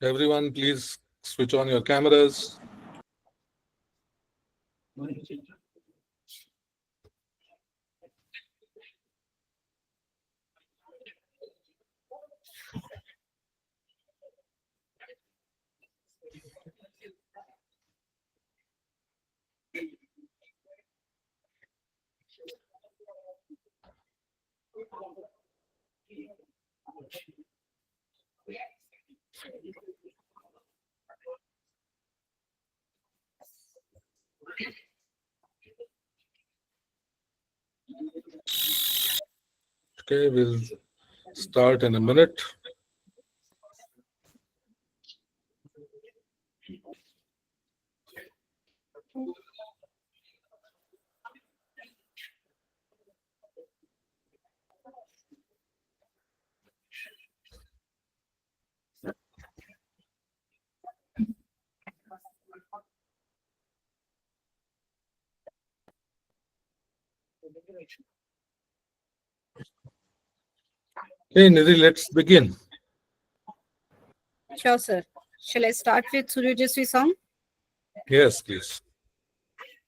Everyone, please switch on your cameras. Okay, we'll start in a minute. Okay, Nidhi, let's begin. Sure, sir. Shall I start with Suryojasvi song? Yes, please.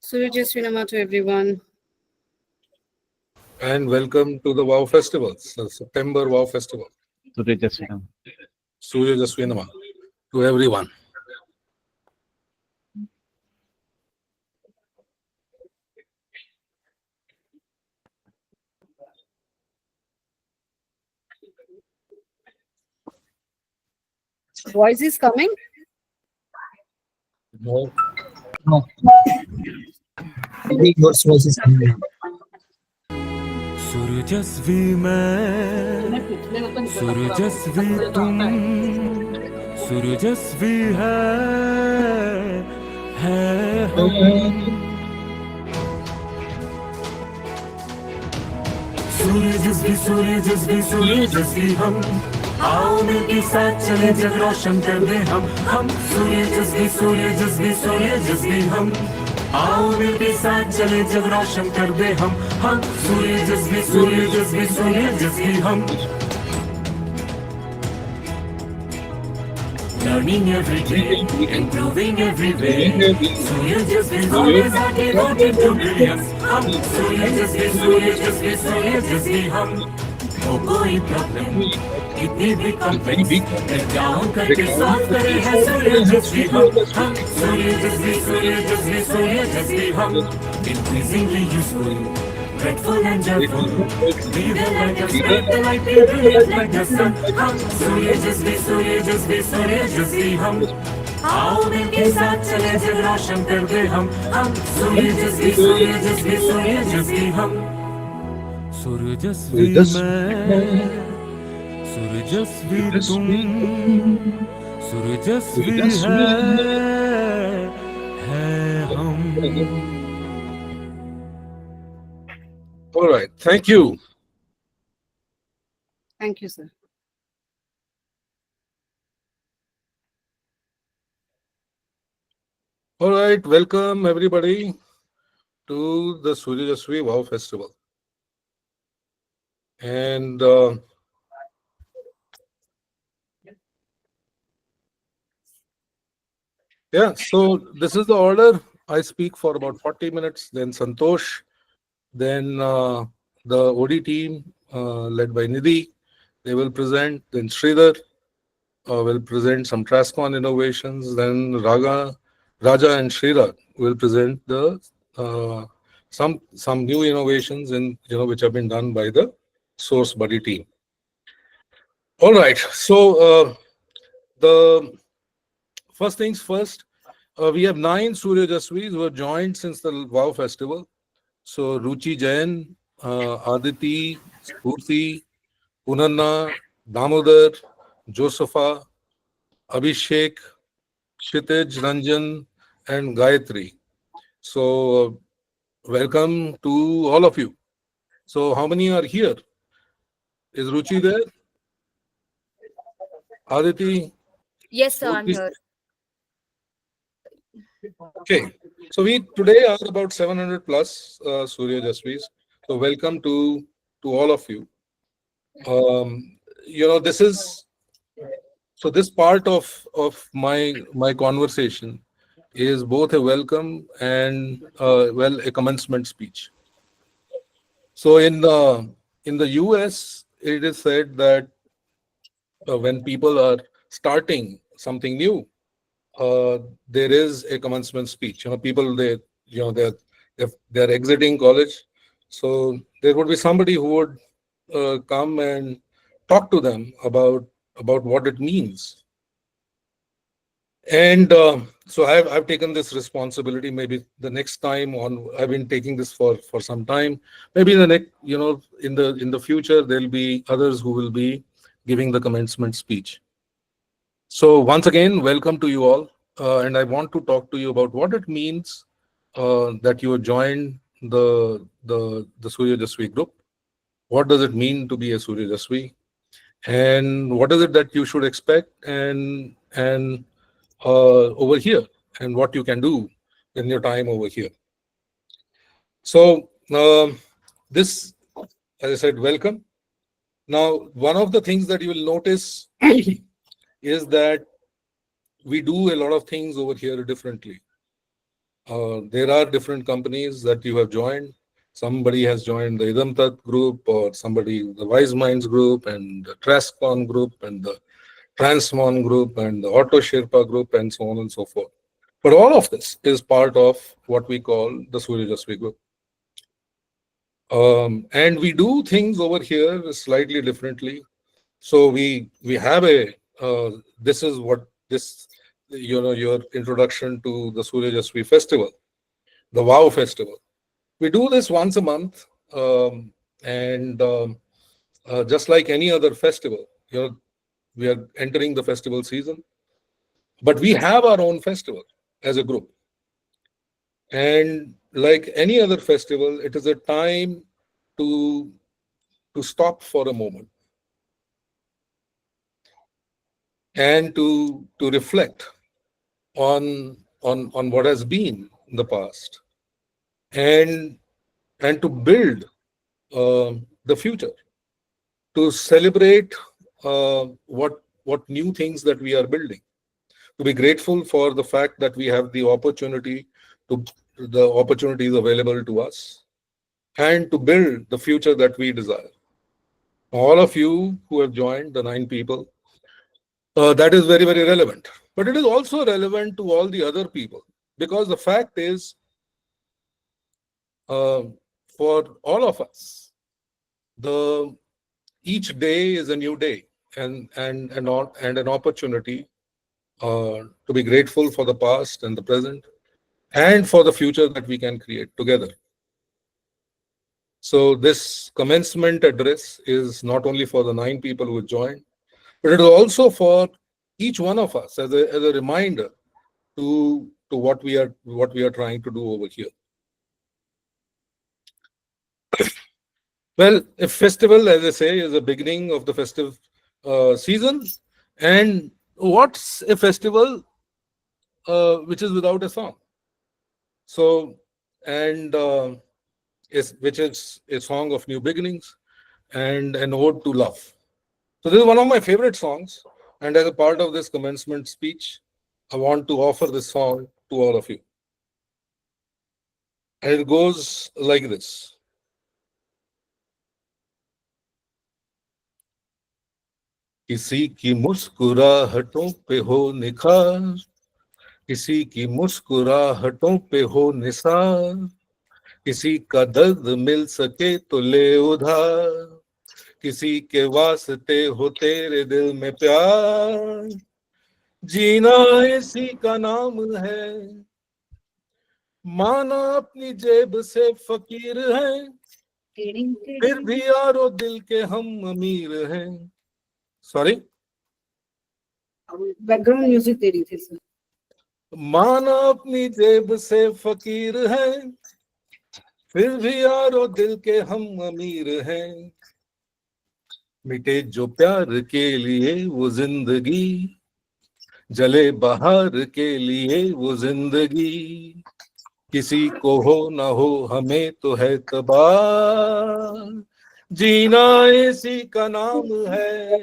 Suryojasvi Nama to everyone. And welcome to the WOW Festival, the September WOW Festival. Suryojasvi. Suryojasvi Nama to everyone. Voice is coming. No. No. Big Boss voice is coming now. सूरजस्वी मैं सूरजस्वी तुम सूरजस्वी है हम सूरजस्वी सूरजस्वी सूरजस्वी हम आओ मिलके साथ चले जग रोशन कर दे हम सूरजस्वी सूरजस्वी सूरजस्वी हम आओ मिलके साथ चले जग रोशन कर दे हम सूरजस्वी सूरजस्वी सूरजस्वी हम learning every day, improving every way. Suryojasvi is always आगे roading to brilliance. हम Suryojasvi हम हो कोई प्रॉब्लम कितनी भी कॉम्प्लेक्स ब्रेक डाउन करके सॉल्व करे है सूरजस्वी हम सूरजस्वी हम increasingly useful, grateful and joyful. Be the light of spread the light, be brilliant like the sun. हम सूरजस्वी हम आओ मिलके साथ चले जग रोशन कर दे हम सूरजस्वी हम सूरजस्वी मैं सूरजस्वी तुम सूरजस्वी है हम. All right, thank you. Thank you, sir. All right, welcome everybody to the Suryojasvi WOW Festival. And yeah, so this is the order. I speak for about 40 minutes, then Santosh, then the OD team led by Nidhi, they will present, then Sridhar will present some Trascon innovations, then Raja and Sridhar will present the some new innovations in which have been done by the Source Buddy team. All right, so the first things first, we have 9 Suryojasvis who have joined since the WOW Festival. So Ruchi Jain, Aditi, Spurti, Punanna, Damodar, Josepha, Abhishek, Kshitij, Ranjan, and Gayatri. So welcome to all of you. So how many are here? Is Ruchi there? Aditi? Yes, sir, I'm here. Okay. So we today are about 700 plus Suryojasvis. So welcome to all of you. This is So this part of my conversation is both a welcome and a commencement speech. So in the US, it is said that when people are starting something new, uh, there is a commencement speech. People they're exiting college, so there would be somebody who would come and talk to them about what it means. And so I've taken this responsibility. Maybe the next time on, I've been taking this for some time. Maybe the next, in the future, there'll be others who will be giving the commencement speech. So once again, welcome to you all, and I want to talk to you about what it means that you have joined the Suryojasvi group. What does it mean to be a Suryojasvi, and what is it that you should expect and over here, and what you can do in your time over here. So this, as I said, welcome. Now, one of the things that you will notice is that we do a lot of things over here differently. There are different companies that you have joined. Somebody has joined the Idamtat group, or somebody the Wise Minds group, and the Trascon group, and the Transmon group, and the Auto Sherpa group, and so on and so forth. But all of this is part of what we call the Suryojasvi group. And we do things over here slightly differently. So we have this is what this, your introduction to the Suryojasvi festival, the Wow festival. We do this once a month, and just like any other festival, we are entering the festival season, but we have our own festival as a group. And like any other festival, it is a time to stop for a moment and to reflect on what has been in the past, and to build the future, to celebrate what new things that we are building, to be grateful for the fact that we have the opportunities available to us, and to build the future that we desire. All of you who have joined, the 9 people, that is very, very relevant. But it is also relevant to all the other people, because the fact is, for all of us, each day is a new day, and an opportunity to be grateful for the past and the present, and for the future that we can create together. So this commencement address is not only for the 9 people who joined, but it is also for each one of us as a reminder to what we are trying to do over here. Well, a festival, as I say, is the beginning of the festive season. And what's a festival which is without a song? So, and which is a song of new beginnings and an ode to love. So this is one of my favorite songs. And as a part of this commencement speech, I want to offer this song to all of you. And it goes like this. किसी की मुस्कुराहटों पे हो निखार, किसी की मुस्कुराहटों पे हो निसार, किसी का दर्द मिल सके तो ले उधार, किसी के वास्ते हो तेरे दिल में प्यार, जीना इसी का नाम है, माना अपनी जेब से फकीर हैं, फिर भी यारो दिल के हम अमीर हैं. सॉरी, बैकग्राउंड म्यूजिक दे रही थी सर. माना अपनी जेब से फकीर हैं, फिर भी यारो दिल के हम अमीर हैं, मिटे जो प्यार के लिए वो जिंदगी, जले बहार के लिए वो जिंदगी, किसी को हो ना हो हमें तो है तबाह, जीना इसी का नाम है.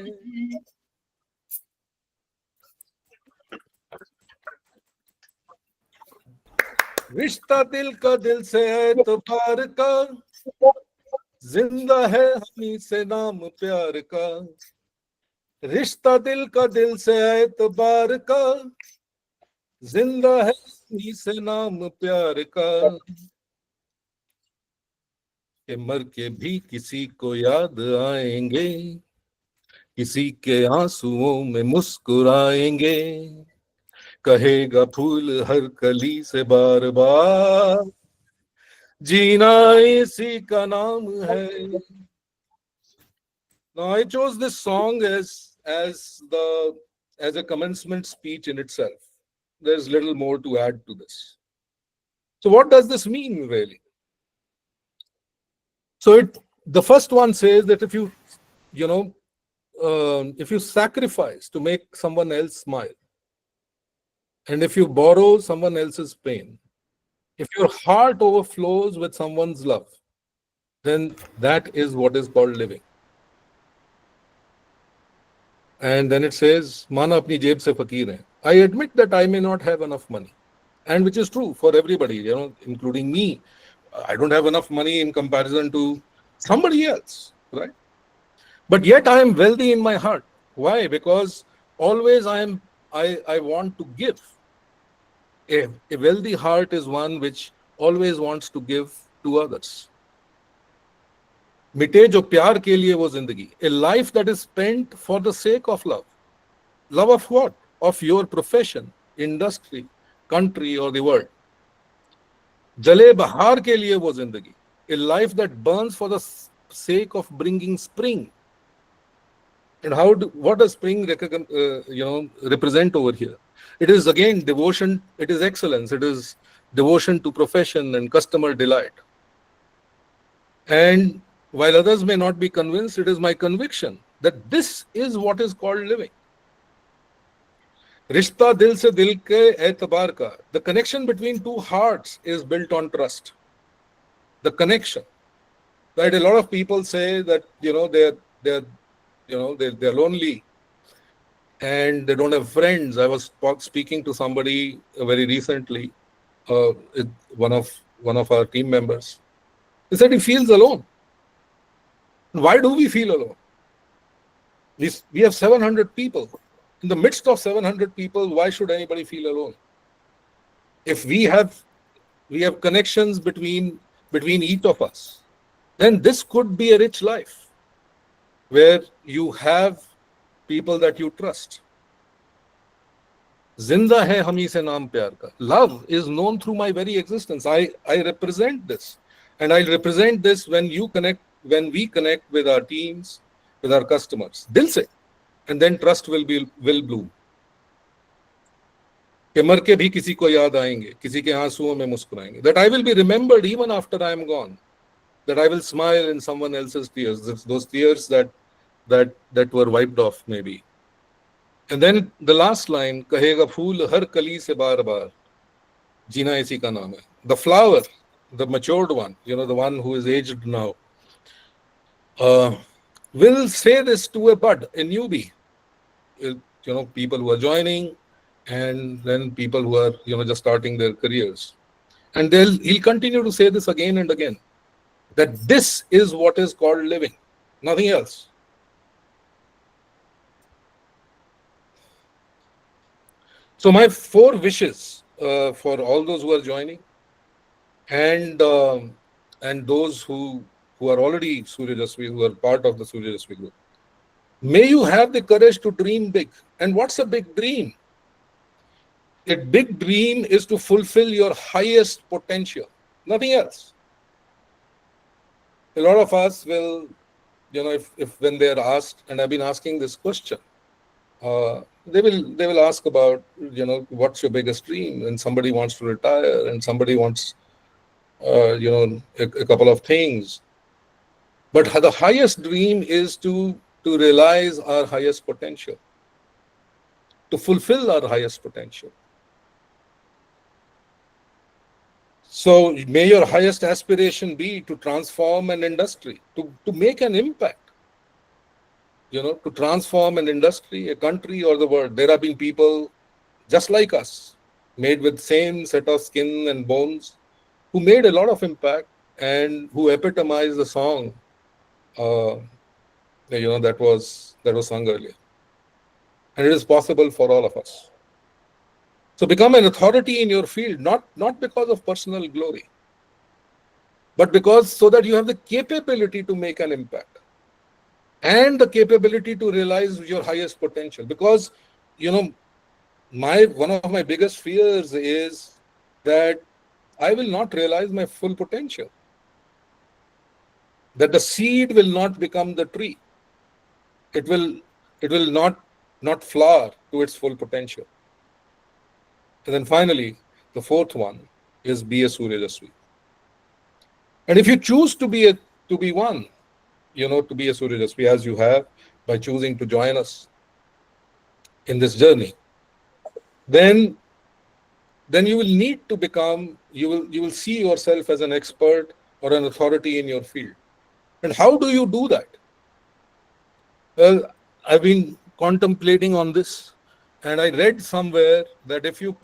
रिश्ता दिल से एतबार का, जिंदा है हमी से नाम प्यार का। रिश्ता दिल से एतबार का, जिंदा है हमी से नाम प्यार का। कि मर के भी किसी को याद आएंगे, किसी के आंसुओं में मुस्कुराएंगे। कहेगा फूल हर कली से बार बार, जीना इसी का नाम है। Now I chose this song as a commencement speech in itself. There's little more to add to this. So what does this mean really? So the first one says that if you sacrifice to make someone else smile, and if you borrow someone else's pain, if your heart overflows with someone's love, then that is what is called living. And then it says, Mana apni jeb se fakir hai. I admit that I may not have enough money. And which is true for everybody, including me. I don't have enough money in comparison to somebody else, right? But yet I am wealthy in my heart. Why? Because always I want to give. A wealthy heart is one which always wants to give to others. मिटे जो प्यार के लिए वो जिंदगी, a life that is spent for the sake of love. Love of what? Of your profession, industry, country or the world. जले बहार के लिए वो जिंदगी, a life that burns for the sake of bringing spring. And what does spring represent over here? It is again devotion, it is excellence, it is devotion to profession and customer delight. And while others may not be convinced, it is my conviction that this is what is called living. Rishta dil se dil ke e'tabar ka. The connection between two hearts is built on trust. The connection. Right? A lot of people say that they're lonely and they don't have friends. I was speaking to somebody very recently, one of our team members. He said he feels alone. Why do we feel alone? We have 700 people. In the midst of 700 people, why should anybody feel alone? If we have connections between each of us, then this could be a rich life where you have people that you trust. Zinda hai hami se naam pyar ka. Love is known through my very existence. I represent this. And I represent this when we connect with our teams, with our customers. Dil se. And then trust will bloom. कि मर के भी किसी को याद आएंगे, किसी के आंसुओं में मुस्कुराएंगे. That I will be remembered even after I am gone. That I will smile in someone else's tears. Those tears that were wiped off maybe. And then the last line, कहेगा फूल हर कली से बार बार, जीना इसी का नाम है. The flower, the matured one, the one who is aged now, will say this to a bud, a newbie. People who are joining, and then people who are just starting their careers, and he'll continue to say this again and again, that this is what is called living, nothing else. So my 4 wishes for all those who are joining, and those who are already Suryojasvi, who are part of the Suryojasvi group. May you have the courage to dream big. And what's a big dream? A big dream is to fulfill your highest potential, nothing else. A lot of us will, if when they are asked, and I've been asking this question, they will ask about, what's your biggest dream? And somebody wants to retire, and somebody wants, a couple of things. But the highest dream is to realize our highest potential, to fulfill our highest potential. So may your highest aspiration be to transform an industry, to make an impact, to transform an industry, a country, or the world. There have been people just like us made with same set of skin and bones, who made a lot of impact and who epitomized the song, uh, that was sung earlier. And it is possible for all of us. So become an authority in your field, not because of personal glory, but because so that you have the capability to make an impact and the capability to realize your highest potential. Because, one of my biggest fears is that I will not realize my full potential, that the seed will not become the tree. It will not flower to its full potential. And then finally, the fourth one is be a Suryojasvi. And if you choose to be one, to be a Suryojasvi as you have by choosing to join us in this journey, then you will need to become, you will see yourself as an expert or an authority in your field. And how do you do that? Well, I've been contemplating on this, and I read somewhere that if you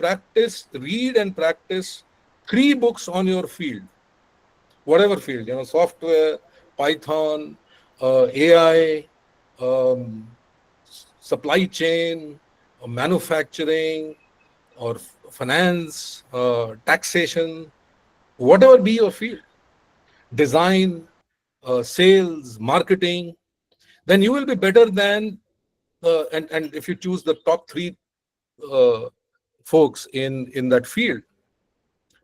read and practice 3 books on your field, whatever field, software, Python, AI, um, supply chain, or manufacturing, or finance, taxation, whatever be your field, design, sales, marketing, then you will be better than, and if you choose the top 3 uh, folks in that field,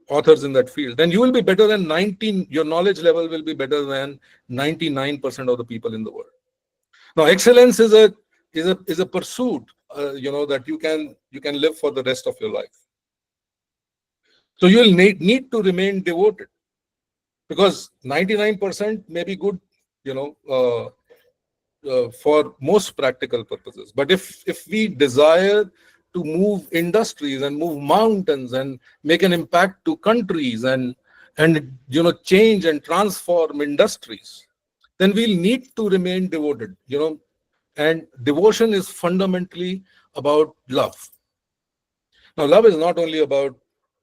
authors in that field, then you will be better than 19, your knowledge level will be better than 99% of the people in the world. Now, excellence is a pursuit, that you can live for the rest of your life. So you will need to remain devoted, because 99% may be good, for most practical purposes. But if we desire to move industries and move mountains and make an impact to countries and change and transform industries, then we'll need to remain devoted. And devotion is fundamentally about love. Now, love is not only about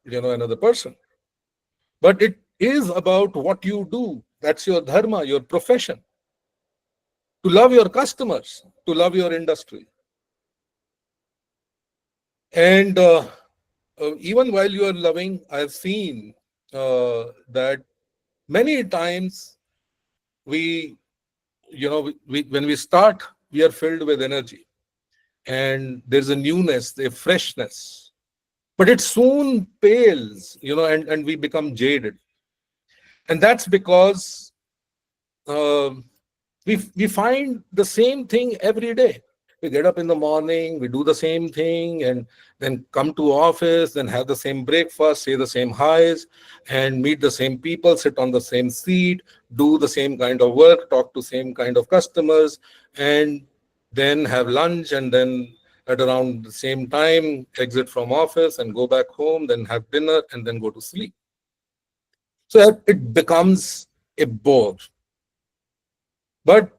another person, but it is about what you do. That's your dharma, your profession. To love your customers, to love your industry. And even while you are loving, I've seen that many times we, when we start, we are filled with energy and there's a newness, a freshness, but it soon pales, and we become jaded. And that's because we find the same thing every day. We get up in the morning, we do the same thing, and then come to office, then have the same breakfast, say the same highs, and meet the same people, sit on the same seat, do the same kind of work, talk to same kind of customers, and then have lunch, and then at around the same time, exit from office and go back home, then have dinner, and then go to sleep. So it becomes a bore. But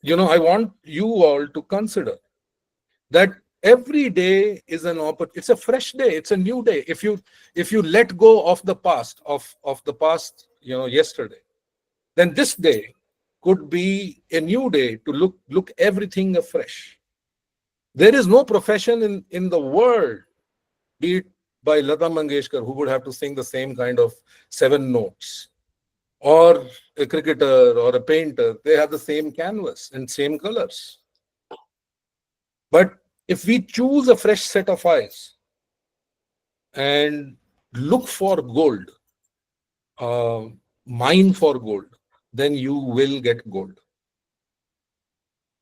I want you all to consider that every day is an opportunity. It's a fresh day. It's a new day. If you let go of the past, of the past, yesterday, then this day could be a new day to look everything afresh. There is no profession in the world, be it by Lata Mangeshkar, who would have to sing the same kind of 7 notes, or a cricketer or a painter. They have the same canvas and same colors. But if we choose a fresh set of eyes and look for gold, mine for gold, then you will get gold.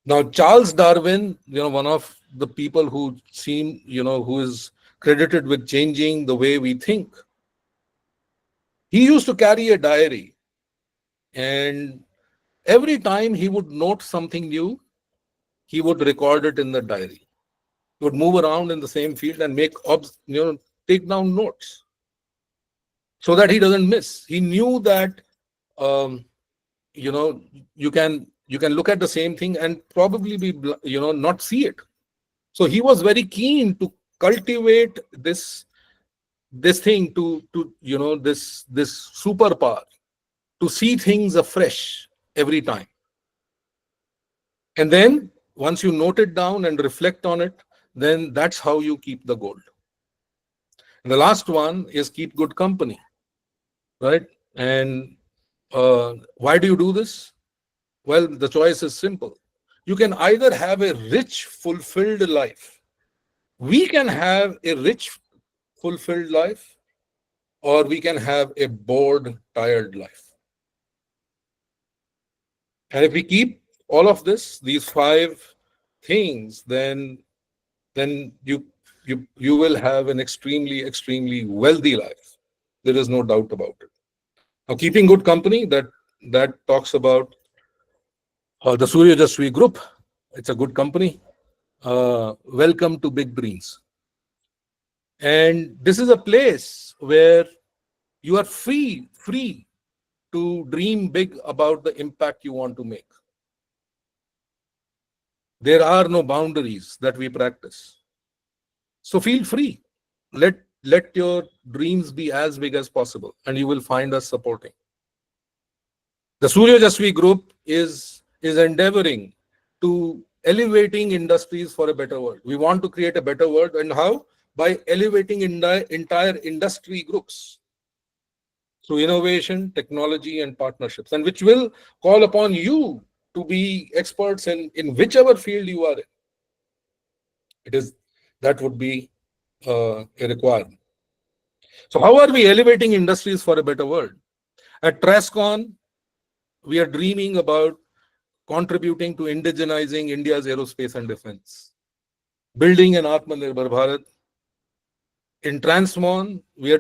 Now, Charles Darwin, one of the people who who is credited with changing the way we think, he used to carry a diary. And every time he would note something new, he would record it in the diary. He would move around in the same field and take down notes so that he doesn't miss. He knew that you can look at the same thing and probably be not see it. So he was very keen to cultivate this this thing to this superpower to see things afresh every time. And then once you note it down and reflect on it, then that's how you keep the gold. And the last one is keep good company, right? And why do you do this? Well, the choice is simple. You can either have a rich, fulfilled life. We can have a rich, fulfilled life, or we can have a bored, tired life. And if we keep all of these five things, then you will have an extremely wealthy life. There is no doubt about it. Now, keeping good company, that talks about the Suryojasvi group. It's a good company. Welcome to Big Dreams. And this is a place where you are free to dream big about the impact you want to make. There are no boundaries that we practice. So feel free. Let your dreams be as big as possible, and you will find us supporting. The Suryojasvi group is endeavoring to elevating industries for a better world. We want to create a better world, and how? By elevating entire industry groups through innovation, technology, and partnerships, and which will call upon you to be experts in whichever field you are in. That would be a requirement. So how are we elevating industries for a better world? At Trascon, we are dreaming about contributing to indigenizing India's aerospace and defense, building an Atmanirbhar Bharat. In Transmon, we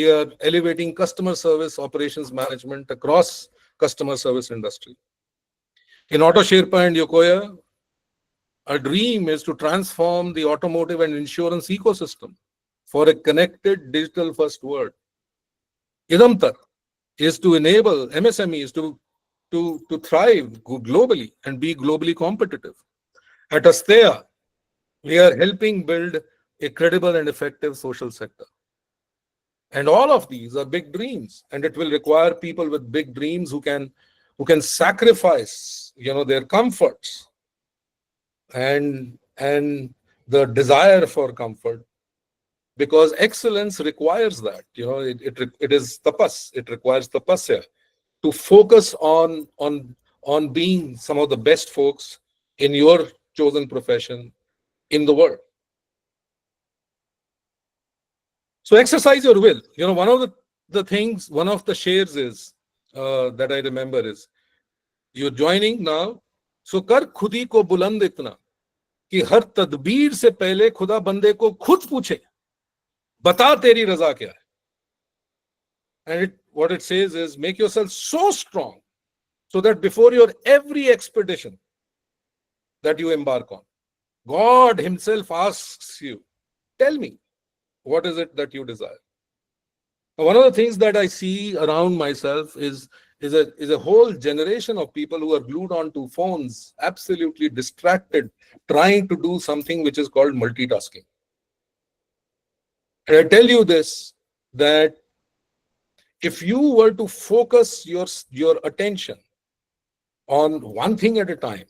are elevating customer service operations management across customer service industry. In Auto Sherpa and Yokoya, our dream is to transform the automotive and insurance ecosystem for a connected digital first world. Idamtar is to enable MSMEs to thrive globally and be globally competitive. At Asteya, we are helping build a credible and effective social sector. And all of these are big dreams, and it will require people with big dreams who can sacrifice, their comforts and the desire for comfort, because excellence requires that. It is tapas. It requires tapasya to focus on being some of the best folks in your chosen profession in the world. So exercise your will. One of the shares is that I remember is, you're joining now, so कर खुदी को बुलंद इतना कि हर तदबीर से पहले खुदा बंदे को खुद पूछे बता तेरी रजा क्या है. And what it says is, make yourself so strong so that before your every expedition that you embark on, God himself asks you, tell me, what is it that you desire? One of the things that I see around myself is a whole generation of people who are glued onto phones, absolutely distracted, trying to do something which is called multitasking. And I tell you this, that if you were to focus your attention on one thing at a time,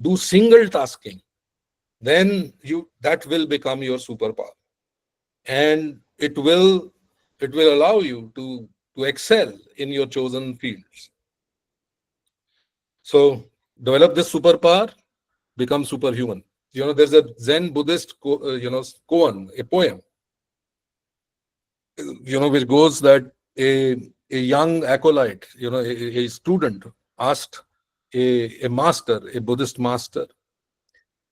do single tasking, then that will become your superpower. And it will allow you to excel in your chosen fields. So develop this superpower, become superhuman. There's a Zen Buddhist koan, a poem, which goes that a young acolyte, a student asked a master, a Buddhist master,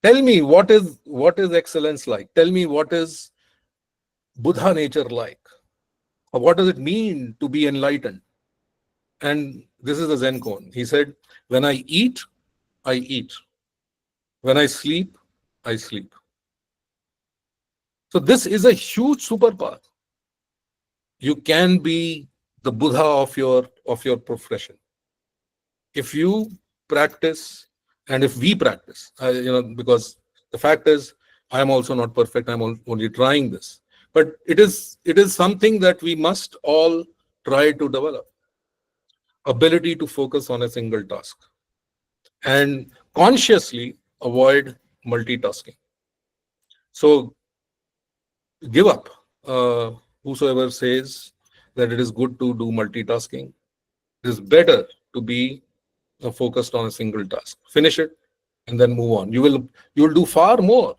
tell me what is excellence like? Tell me what is Buddha nature like? Or what does it mean to be enlightened? And this is the Zen koan. He said, when I eat, I eat. When I sleep, I sleep. So this is a huge superpower. You can be the Buddha of your profession if you practice, and if we practice. Because the fact is, I am also not perfect. I'm only trying this. But it is something that we must all try to develop. Ability to focus on a single task and consciously avoid multitasking. So give up. Whosoever says that it is good to do multitasking, it is better to be focused on a single task. Finish it and then move on. You will do far more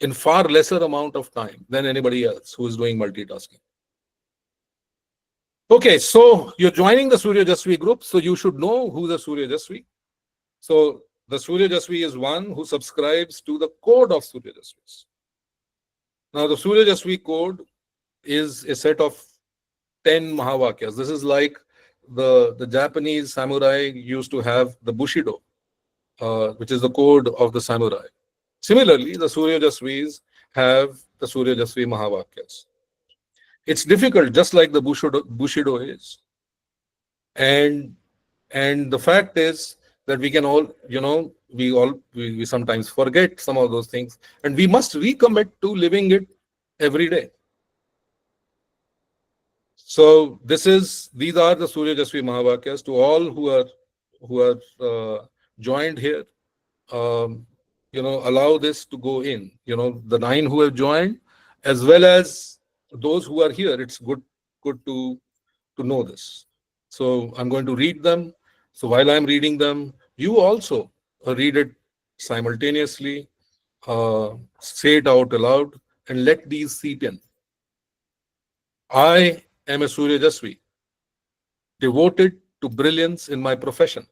in far lesser amount of time than anybody else who is doing multitasking. Okay, so you're joining the Suryojasvi group, so you should know who the Suryojasvi. So the Suryojasvi is one who subscribes to the code of Suryojasvis. Now the Suryojasvi code is a set of 10 Mahavakyas. This is like the Japanese samurai used to have the Bushido, which is the code of the samurai. Similarly, the Suryojasvis have the Suryojasvi Mahavakyas. It's difficult, just like the Bushido is. And the fact is that we can all, we sometimes forget some of those things, and we must recommit to living it every day. So these are the Suryojasvi Mahavakyas. To all who are joined here, allow this to go in. The 9 who have joined, as well as those who are here. It's good to know this. So I'm going to read them. So while I'm reading them, you also read it simultaneously, say it out aloud, and let these seep in. I am a Suryojasvi, devoted to brilliance in my profession.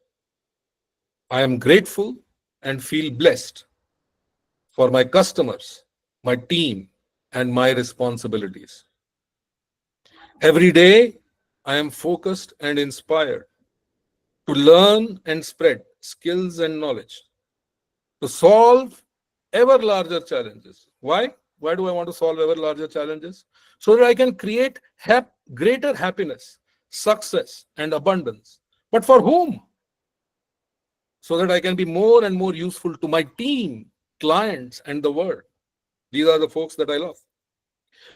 I am grateful and feel blessed for my customers, my team, and my responsibilities. Every day, I am focused and inspired to learn and spread skills and knowledge, to solve ever larger challenges. Why? Why do I want to solve ever larger challenges? So that I can create greater happiness, success, and abundance. But for whom? So that I can be more and more useful to my team, clients, and the world. These are the folks that I love.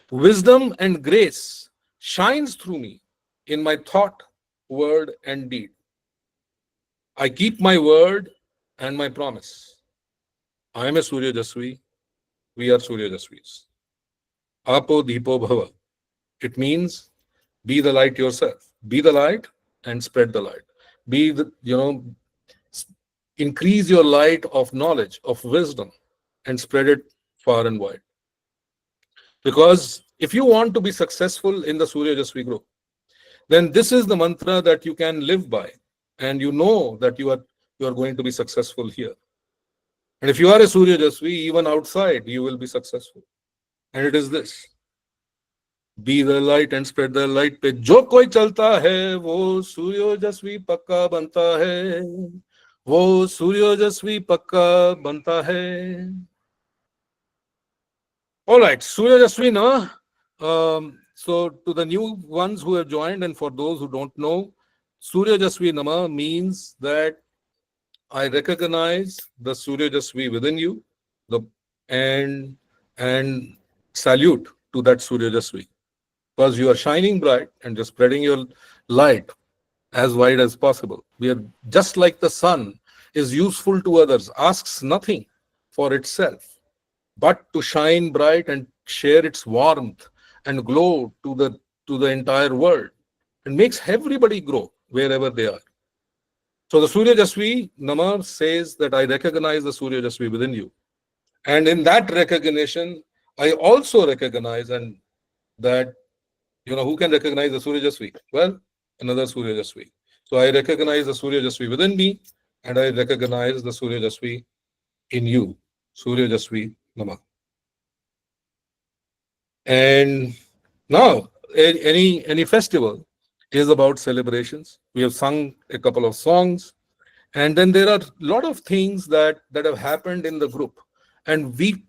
Wisdom and grace shines through me in my thought, word, and deed. I keep my word and my promise. I am a Suryojasvi. We are Suryojasvis. Apo Deepo Bhava. It means be the light yourself. Be the light and spread the light. Increase your light of knowledge, of wisdom, and spread it far and wide. Because if you want to be successful in the Suryojasvi group, then this is the mantra that you can live by, and you know that you are going to be successful here. And if you are a Suryojasvi, even outside, you will be successful. And it is this: be the light and spread the light. पे जो कोई चलता है वो सूर्योजस्वी पक्का बनता है. वो सूर्योजस्वी पक्का बनता है. All right, Suryojasvi Nama. So to the new ones who have joined, and for those who don't know, Suryojasvi Nama means that I recognize the Suryojasvi within you, and salute to that Suryojasvi, because you are shining bright and just spreading your light as wide as possible. We are just like the sun is useful to others, asks nothing for itself, but to shine bright and share its warmth and glow to the entire world, and makes everybody grow wherever they are. So the Suryojasvi Nama says that I recognize the Suryojasvi within you. And in that recognition, I also recognize, and that, who can recognize the Suryojasvi? Well, another Suryojasvi. So I recognize the Suryojasvi within me, and I recognize the Suryojasvi in you. Suryojasvi Nama. And now, any festival is about celebrations. We have sung a couple of songs, and then there are a lot of things that have happened in the group, and we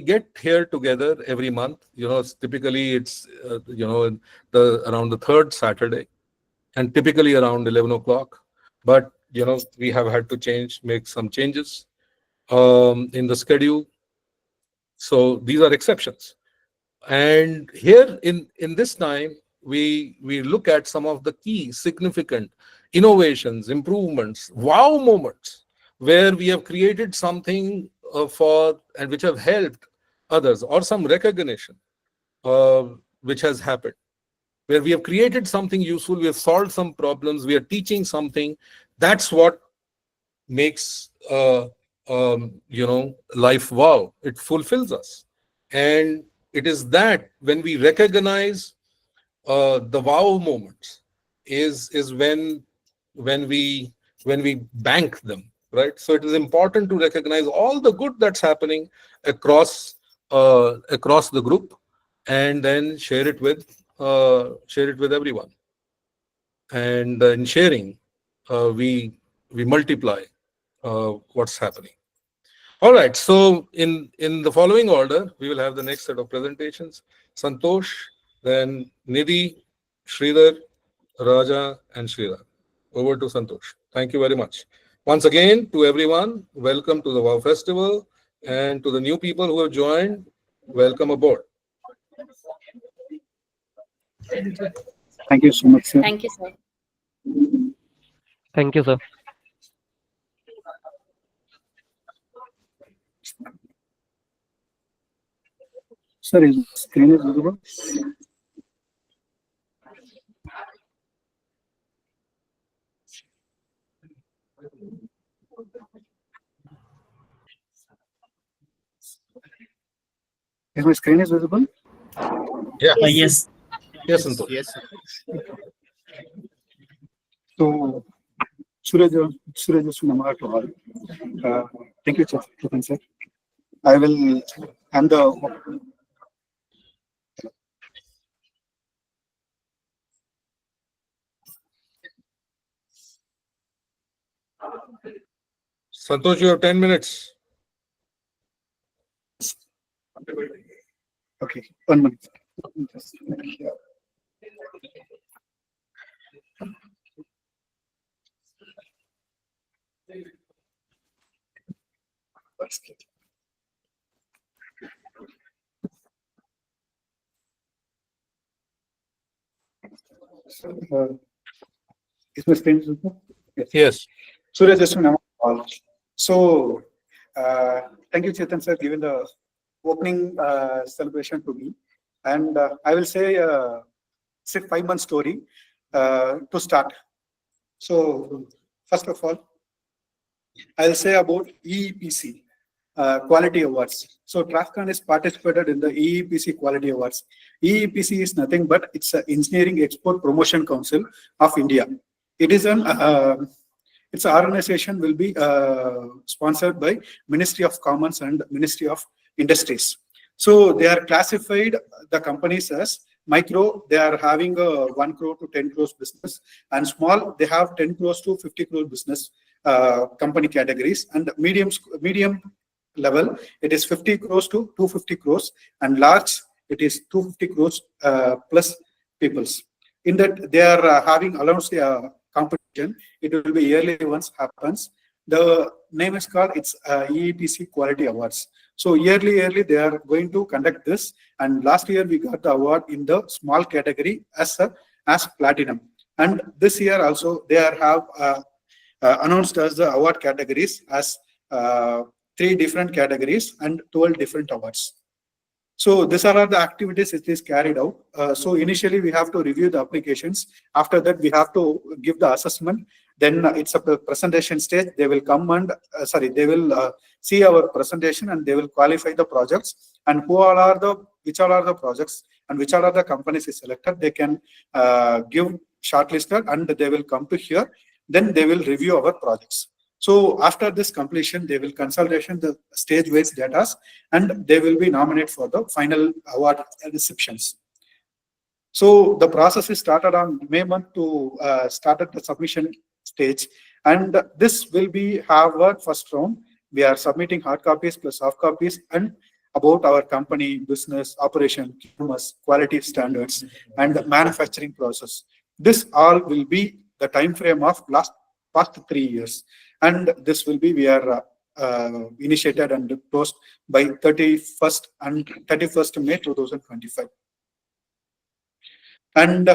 get here together every month. Typically it's around the third Saturday, and typically around 11 o'clock. But we have had to make some changes in the schedule. So these are exceptions. And here in this time, we look at some of the key significant innovations, improvements, wow moments, where we have created something for and which have helped others, or some recognition uh, which has happened, where we have created something useful, we have solved some problems, we are teaching something. That's what makes life wow. It fulfills us. And it is that when we recognize the wow moments is when we bank them, right? So it is important to recognize all the good that's happening across the group, and then share it with everyone. And in sharing, we multiply what's happening. All right. So in the following order, we will have the next set of presentations. Santosh, then Nidhi, Sridhar, Raja, and Sridhar. Over to Santosh. Thank you very much. Once again, to everyone, welcome to the WOW Festival, and to the new people who have joined, welcome aboard. Thank you so much, sir. Thank you, sir. Thank you, sir. Sir, is screen is visible? Is my screen is visible? Yeah. Yes. Yes, Santosh. Yes. So, Suryojasvi Namaha to all. Thank you, Chetan sir. I will hand the Santosh, you have 10 minutes. okay, 1 minute. Is my screen visible? Yes. Suryojasvi Namaha to all. So, thank you, Chetan sir, giving the opening celebration to me. And I will say it's a 5-month story to start. So, first of all, I'll say about EEPC Quality Awards. So, Trafcon has participated in the EEPC Quality Awards. EEPC is nothing but it's an Engineering Export Promotion Council of India. It is an its organization will be sponsored by Ministry of Commerce and Ministry of Industries. So they are classified the companies as micro. They are having a 1 crore to 10 crores business, and small they have 10 crores to 50 crore business company categories, and medium level it is 50 crores to 250 crores, and large it is 250 crores plus peoples. In that they are having allowance competition. It will be yearly once happens. The name is called it's EEPC Quality Awards. So yearly they are going to conduct this. And last year we got the award in the small category as platinum. And this year also they have announced as the award categories as 3 different categories and 12 different awards. So these are the activities it is carried out. So initially we have to review the applications. After that we have to give the assessment. Then it's a presentation stage. They will come and they will see our presentation and they will qualify the projects, and which all are the projects and which all are the companies is selected. They can give shortlisted and they will come to here. Then they will review our projects. So after this completion, they will consolidation the stage-wise data, and they will be nominated for the final award receptions. So the process is started on May month to start at the submission stage, and this will be Harvard first round. We are submitting hard copies plus soft copies and about our company, business, operation, commerce, quality standards, and manufacturing process. This all will be the time frame of past 3 years. And this will be, we are initiated and closed by 31st May 2025. And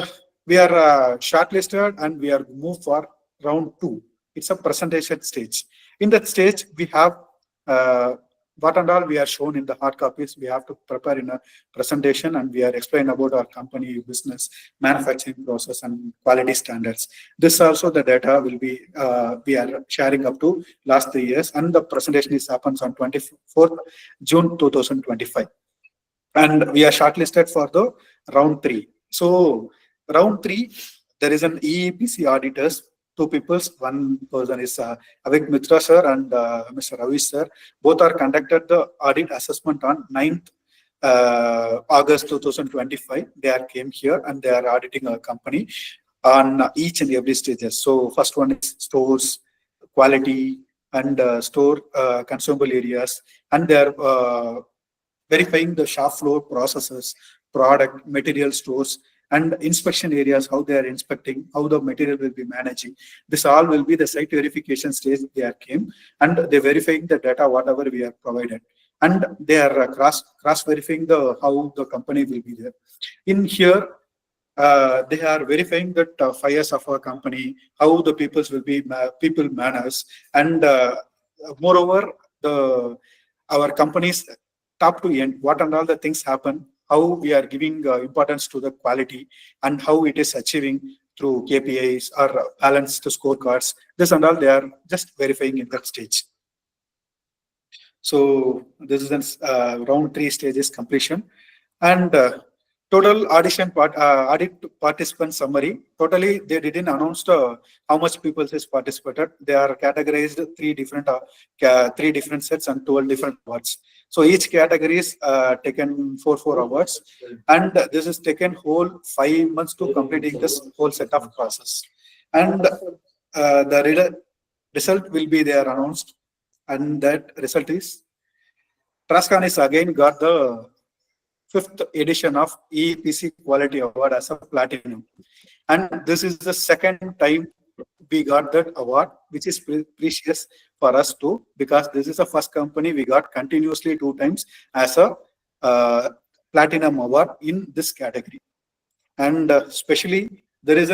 we are shortlisted and we are moved for round 2. It's a presentation stage. In that stage, we have what and all we are shown in the hard copies. We have to prepare in a presentation and we are explaining about our company, business, manufacturing process and quality standards. This also the data will be, we are sharing up to last 3 years, and the presentation is happens on 24th June 2025. And we are shortlisted for the round 3. So round 3, there is an EEPC auditors, 2 people. One person is Avik Mitra sir and Mr. Ravi sir. Both are conducted the audit assessment on 9th August 2025. They are came here and they are auditing our company on each and every stages. So first one is stores, quality, and store consumable areas, and they are verifying the shop floor processes, product, material stores, and inspection areas, how they are inspecting, how the material will be managing. This all will be the site verification stage they are came, and they verifying the data, whatever we are provided. And they are cross verifying the how the company will be there. In here, they are verifying that 5 years of our company, how the peoples will be people manners, and moreover our company's top to end, what and all the things happen, how we are giving importance to the quality, and how it is achieving through KPIs or balanced scorecards. This and all they are just verifying in that stage. So this is round 3 stages completion. And total audit participant summary. Totally, they didn't announce how much people has participated. They are categorized 3 different sets and 12 different awards. So each category is taken 4 awards, and this is taken whole 5 months to completing this whole set of process. And the result will be there announced, and that result is Trascon is again got the 5th edition of EPC Quality Award as a platinum, and this is the second time we got that award, which is precious for us too, because this is the first company we got continuously 2 times as a platinum award in this category. And especially there is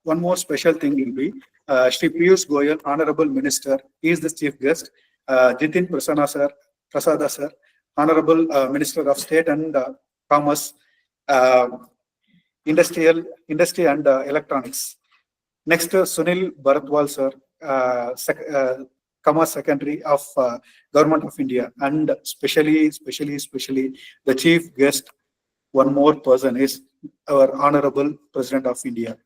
one more special thing will be Shri Piyush Goyal, Honorable Minister, he is the chief guest. Jitin Prasada sir, Honorable Minister of State and Commerce, Industry and Electronics. Next, Sunil Bharatwal sir, Commerce Secretary of Government of India, and especially the chief guest, one more person is our Honorable President of India.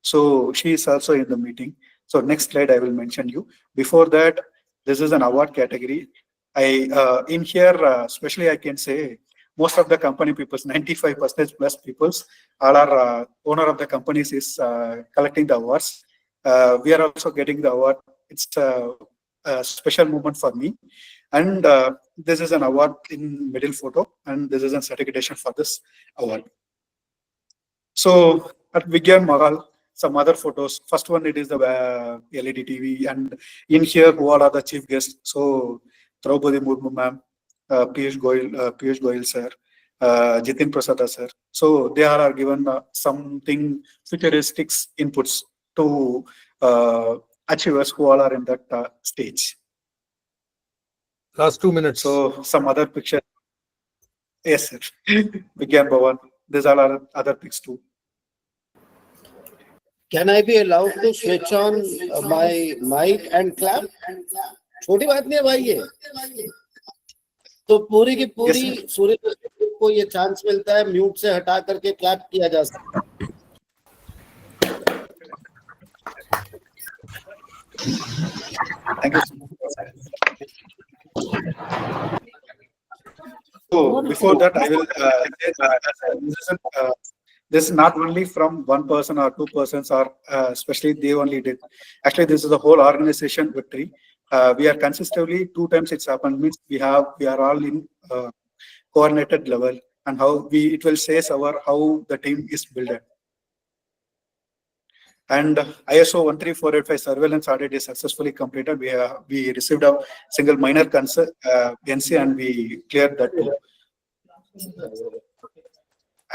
So she is also in the meeting. So next slide I will mention you. Before that, this is an award category. In here, especially I can say most of the company people, 95% plus peoples, all are owner of the companies is collecting the awards. We are also getting the award. It's a special moment for me. And this is an award in middle photo, and this is a certification for this award. So at Vigyan Mahal, some other photos. First one, it is the LED TV, and in here, who all are the chief guests? So Draupadi Murmu ma'am, Piyush Goyal sir, Jitin Prasada sir. So they are given something futuristic inputs to achievers who all are in that stage. Last 2 minutes. So some other picture. Yes, sir. Vigyan Bhavan. These all are other pics too. Can I be allowed to switch on my mic and clap? छोटी बात नहीं है भाई ये तो पूरी की पूरी सूर्य को ये चांस मिलता है म्यूट से हटा करके क्लैप किया जा सकता है Thank you. So before that, I will this is not only from one person or 2 persons, or especially they only did. Actually, this is the whole organization victory. We are consistently 2 times it's happened. Means we are all in coordinated level, and how it will say how the team is built. And ISO 13485 surveillance audit is successfully completed. We received a single minor concern, NC, and we cleared that too.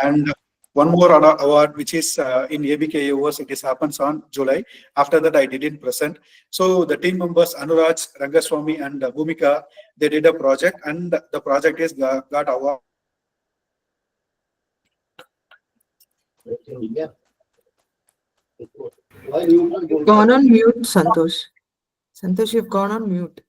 And one more award, which is in ABK Awards, it is happens on July. After that, I didn't present. So the team members Anuraj, Rangaswamy, and Bhumika, they did a project, and the project is got award. Yeah. Why you Gone on mute, Santosh. Santosh, you've gone on mute.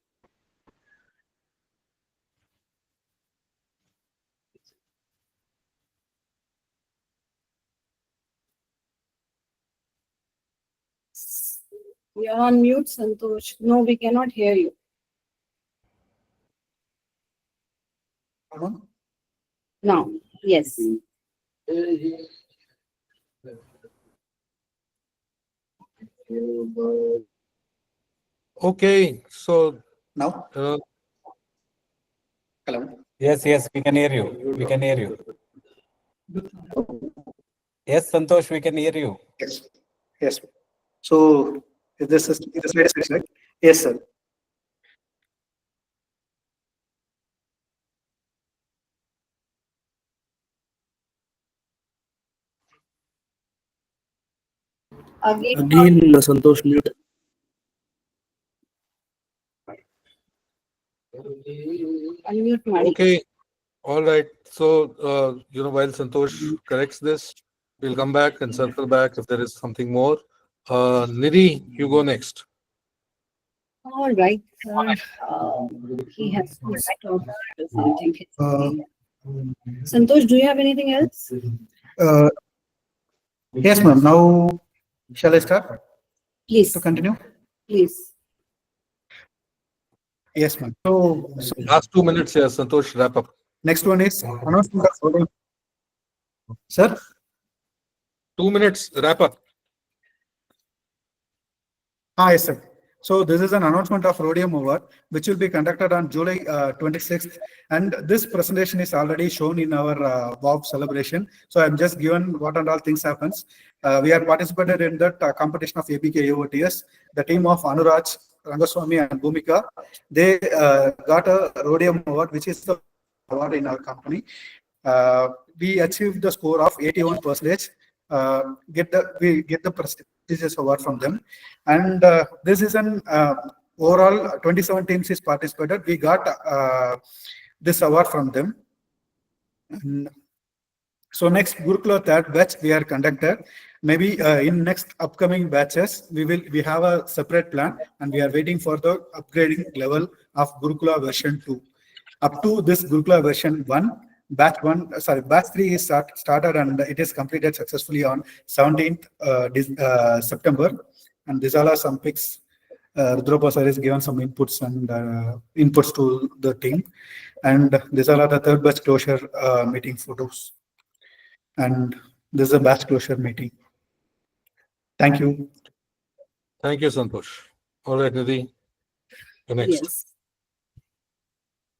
You're on mute, Santosh. No, we cannot hear you. Now, yes. Okay, so Now, uh, hello. Yes, yes, we can hear you. We can hear you. Yes, Santosh, we can hear you. Yes. Yes. So is this slide is right? Yes, sir. Again, Santosh mute. unmute Mari. okay, all right. So while Santosh corrects this, we'll come back and circle back if there is something more. Nidhi, you go next. All right, sir. He has to stop presenting his screen. Santosh, do you have anything else? Yes, ma'am. Now, shall I start Please, to continue? please. Yes, ma'am. So Last 2 minutes here, Santosh, wrap up. next one is announcement of sir. 2 minutes, wrap up. Yes, sir. So this is an announcement of Rhodium Award, which will be conducted on July 26th. And this presentation is already shown in our WOW celebration. So I'm just given what and all things happens. We are participated in that competition of ABK AOTS. The team of Anuraj, Rangaswamy, and Bhumika, they got a Rhodium Award, which is the award in our company. We achieved the score of 81%. We get the prestigious award from them, and this is an overall 27 teams is participated. We got this award from them. And so next Gurukula third batch we are conducted. Maybe in next upcoming batches we have a separate plan, and we are waiting for the upgrading level of Gurukula version 2. Up to this Gurukula version 1. Batch 3 is started and it is completed successfully on 17th September. And these are some pics. Rudra sir has given some inputs and inputs to the team. And these are the third batch closure meeting photos. And this is a batch closure meeting. Thank you. Thank you, Santosh. All right, Nidhi, you're next. Yes.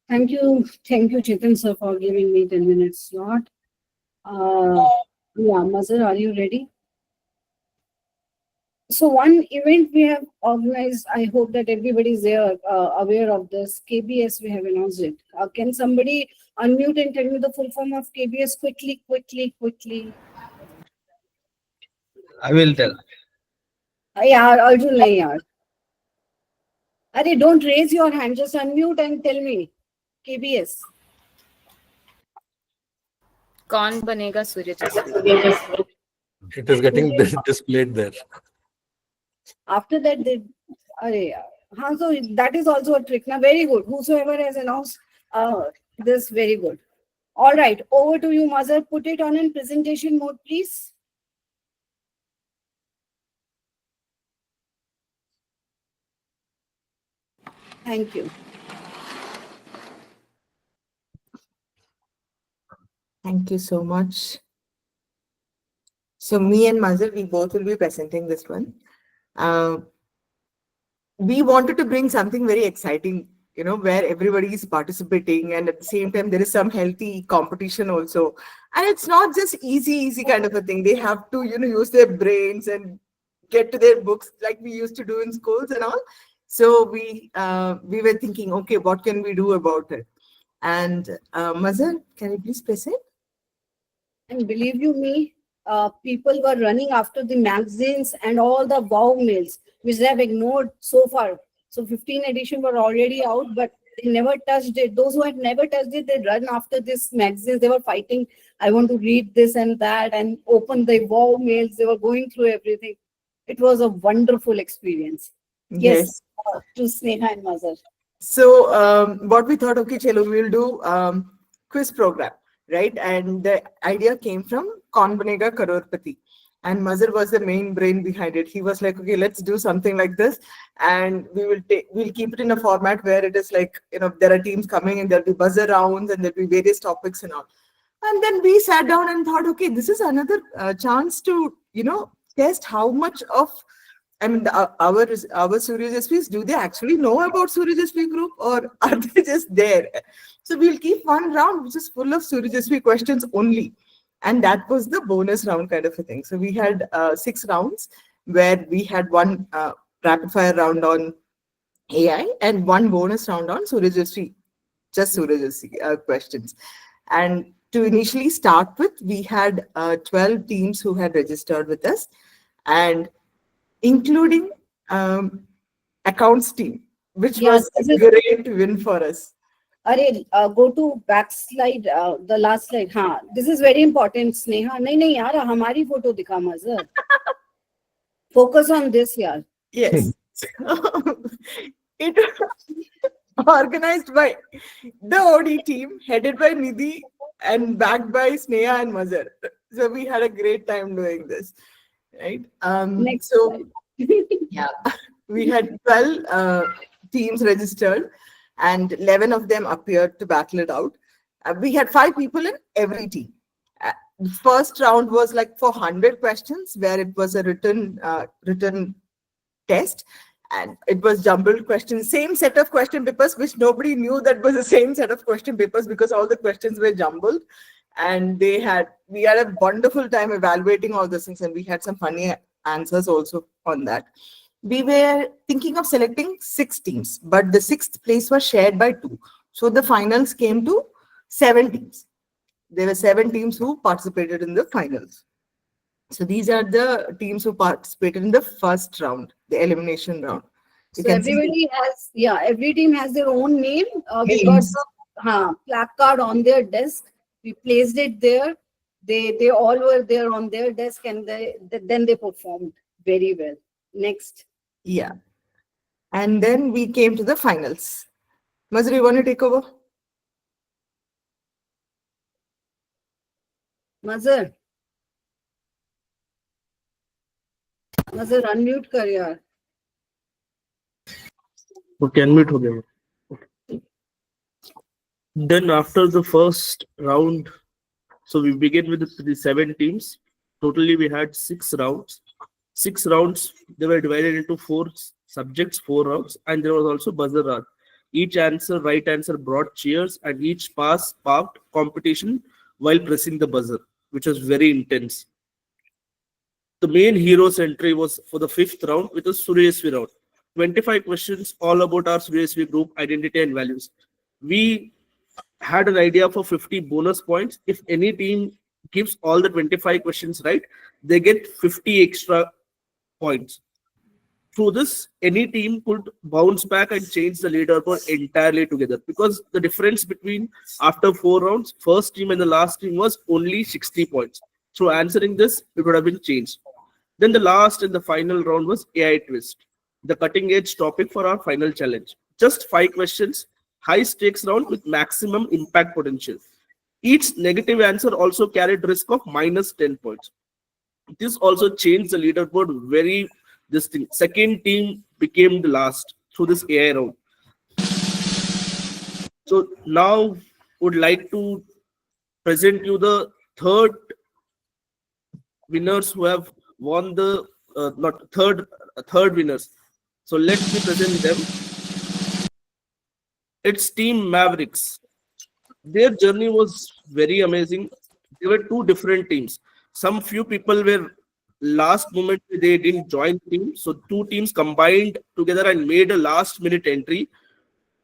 Thank you, Chetan sir, for giving me 10 minutes slot. Yeah, Mazhar, are you ready? So one event we have organized, I hope that everybody is there, aware of this. KBS, we have announced it. Can somebody unmute and tell me the full form of KBS quickly? I will tell. Yeah, Arjun, nahi yaar. Arey, don't raise your hand, just unmute and tell me. KBS. कौन बनेगा सूर्यजस्वी? It is getting displayed there. After that, so that is also a trick. Now, very good. Whosoever has announced this, very good. All right, over to you, Mazhar. Put it on in presentation mode, please. Thank you. Thank you so much. So me and Mazhar, we both will be presenting this one. We wanted to bring something very exciting, where everybody is participating, and at the same time there is some healthy competition also. And it's not just easy kind of a thing. They have to, use their brains and get to their books like we used to do in schools and all. So we were thinking, okay, what can we do about it? And Mazhar, can you please present? And believe you me, people were running after the magazines and all the wow mails, which they have ignored so far. So 15 edition were already out, but they never touched it. Those who had never touched it, they run after this magazines. They were fighting. I want to read this and that, and open the wow mails. They were going through everything. It was a wonderful experience. Yes, to Sneha and Mazhar. So what we thought, okay, chalo, we'll do quiz program, right? And the idea came from Kaun Banega Crorepati. And Mazhar was the main brain behind it. He was like, okay, let's do something like this, and we'll keep it in a format where it is like, you know, there are teams coming and there'll be buzzer rounds and there'll be various topics and all. And then we sat down and thought, okay, this is another chance to, you know, test how much of, I mean, our Suryojasvis, do they actually know about Suryojasvi group, or are they just there? So we'll keep one round which is full of Suryojasvi questions only. And that was the bonus round kind of a thing. So we had 6 rounds where we had one rapid fire round on AI and one bonus round on Suryojasvi, just Suryojasvi questions. And to initially start with, we had 12 teams who had registered with us, and including accounts team, which was a great win for us. Go to backslide, the last slide. हाँ, this is very important, Sneha. नहीं यार, हमारी photo दिखा Mazhar. Focus on this, यार. Yes. It was organized by the OD team, headed by Nidhi and backed by Sneha and Mazhar. So we had a great time doing this, right? Next so slide. yeah, we had 12 teams registered, and 11 of them appeared to battle it out. We had 5 people in every team. The first round was like for 100 questions, where it was a written test, and it was jumbled questions, same set of question papers, which nobody knew that was the same set of question papers because all the questions were jumbled. And we had a wonderful time evaluating all those things, and we had some funny answers also on that. We were thinking of selecting 6 teams, but the 6th place was shared by 2. So the finals came to 7 teams. There were 7 teams who participated in the finals. So these are the teams who participated in the first round, the elimination round. You So can see everybody has, every team has their own name. We got the placard on their desk. We placed it there. They all were there on their desk, and then they performed very well. Next. yeah. And then we came to the finals. Mazhar, you want to take over? Mazhar, unmute kar yaar. Okay, unmute ho gaya. Okay. Then after the first round, so we begin with the 7 teams. Totally, we had 6 rounds. 6 rounds, they were divided into 4 subjects, 4 rounds, and there was also buzzer round. Each right answer brought cheers, and each pass sparked competition while pressing the buzzer, which was very intense. The main hero's entry was for the 5th round, with a Suryojasvi round. 25 questions all about our Suryojasvi group identity and values. We had an idea for 50 bonus points. If any team gives all the 25 questions right, they get 50 extra points. Through this, any team could bounce back and change the leaderboard entirely together, because the difference between after 4 rounds, first team and the last team was only 60 points. Through answering this, it would have been changed. Then the last and the final round was AI twist, the cutting edge topic for our final challenge. Just 5 questions, high stakes round with maximum impact potential. Each negative answer also carried risk of minus 10 points. This also changed the leaderboard very distinct. Second team became the last through this AI round. So now would like to present you the third winners who have won the third winners. So let me present them. It's Team Mavericks. Their journey was very amazing. There were 2 different teams. Some few people were last moment they didn't join the team. So two teams combined together and made a last minute entry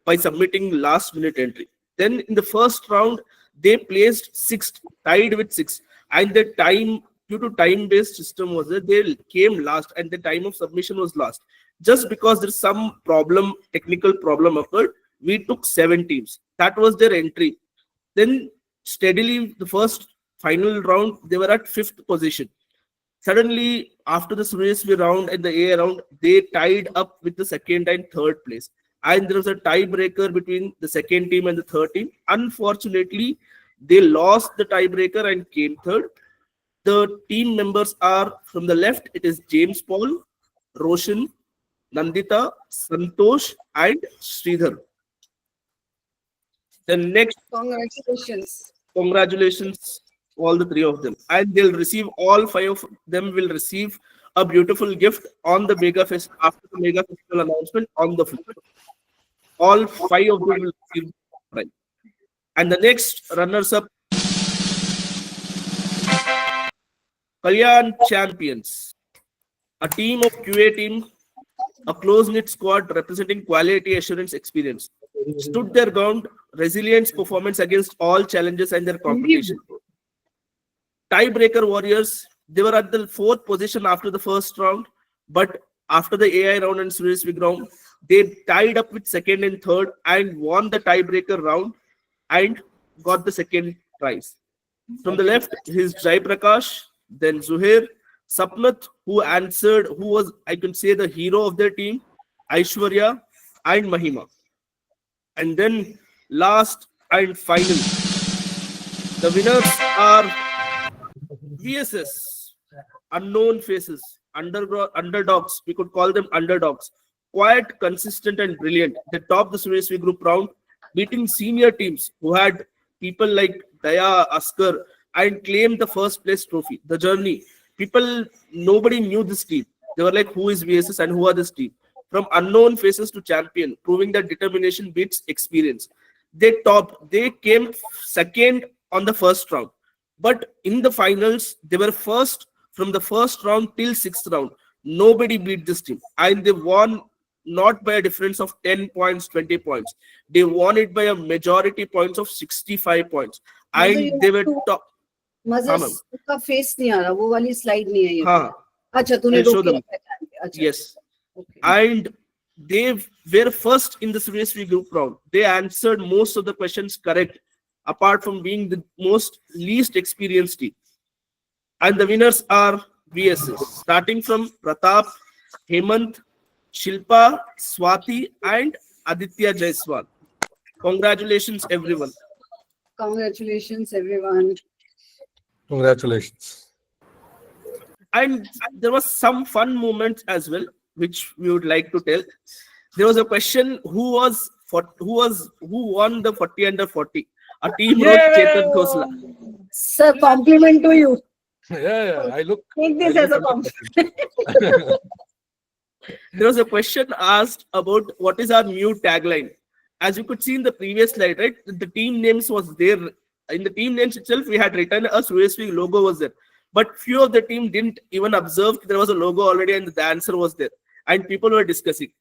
by submitting last minute entry. Then in the first round, they placed sixth, tied with six. And the time, due to time-based system was there, they came last and the time of submission was last. Just because there's some problem, technical problem occurred, we took 7 teams. That was their entry. Then steadily, the first final round, they were at 5th position. Suddenly, after the Suryojasvi round and the A round, they tied up with the second and third place. And there was a tiebreaker between the second team and the third team. Unfortunately, they lost the tiebreaker and came third. The team members are from the left, it is James Paul, Roshan, Nandita, Santosh, and Sridhar. The next, Congratulations. congratulations, all the 3 of them. And they'll receive, all 5 of them will receive a beautiful gift on the Mega Fest after the Mega Festival announcement on the floor. All 5 of them will receive prize. And the next runners-up, Kalyan Champions, a team of QA team, a close-knit squad representing quality assurance experience, stood their ground, resilience performance against all challenges and their competition. Tiebreaker warriors, they were at the 4th position after the first round, but after the AI round and Suryojasvi round, they tied up with second and third and won the tiebreaker round and got the second prize. From the left, his Jai Prakash, then Zuhair, Sapnat, who answered, who was, I can say, the hero of their team, Aishwarya, and Mahima. And then last and final, the winners are VSS, unknown faces, underdogs. We could call them underdogs. Quiet, consistent, and brilliant. They topped the Suryojasvi group round, beating senior teams who had people like Daya, Askar, and claimed the first place trophy. The journey. People, nobody knew this team. They were like, who is VSS and who are this team? From unknown faces to champion, proving that determination beats experience. They came second on the first round. But in the finals, they were first from the first round till 6th round. Nobody beat this team. And they won not by a difference of 10 points, 20 points. They won it by a majority points of 65 points. And they were top. मज़े उसका face नहीं आ रहा, वो वाली slide नहीं है ये. हाँ. अच्छा, तूने I'll show रोकी them. है पहचान के. अच्छा. Yes. Okay. And they were first in the Suryojasvi group round. They answered most of the questions correct, apart from being the most least experienced team. And the winners are VSS, starting from Pratap, Hemant, Shilpa, Swati, and Aditya Jaiswal. Congratulations, everyone. Congratulations, everyone. Congratulations. And there was some fun moments as well, which we would like to tell. There was a question: who won the 40 under 40? A team wrote Chetan Khosla. Sir, compliment to you. Yeah. I look. Take this as a compliment. There was a question asked about what is our new tagline. As you could see in the previous slide, right? The team names was there. In the team names itself, we had written a Suryojasvi logo was there. But few of the team didn't even observe there was a logo already and the answer was there. And people were discussing.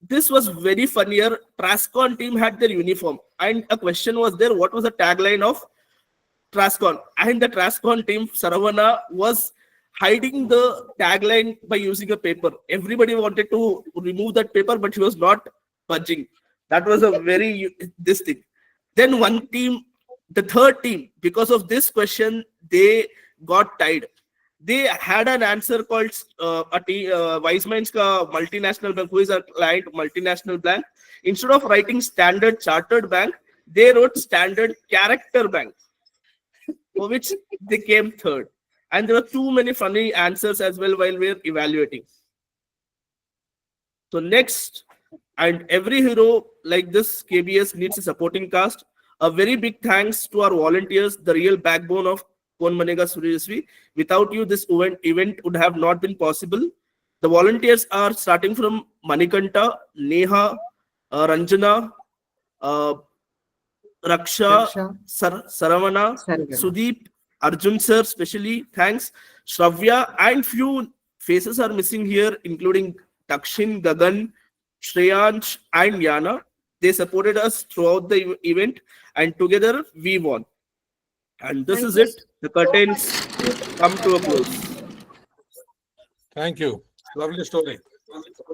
This was very funnier. Trascon team had their uniform. And a question was there, what was the tagline of Trascon? And the Trascon team, Saravana, was hiding the tagline by using a paper. Everybody wanted to remove that paper, but he was not budging. That was a very, this thing. Then one team, the third team, because of this question, they got tied. They had an answer called Weissman's multinational bank, who is a client multinational bank. Instead of writing standard chartered bank, they wrote standard character bank, for which they came third. And there were too many funny answers as well while we were evaluating. So next, and every hero like this KBS needs a supporting cast. A very big thanks to our volunteers, the real backbone of Kaun Banega Suryojasvi. Without you, this event would have not been possible. The volunteers are starting from Manikanta, Neha, Ranjana, Raksha, Saravana, Sudeep, Arjun sir, especially thanks. Shravya and few faces are missing here, including Dakshin, Gagan, Shreyansh, and Yana. They supported us throughout the event, and together we won. And this Thank is you it. The so curtains much. come to a close. Thank you. Lovely story.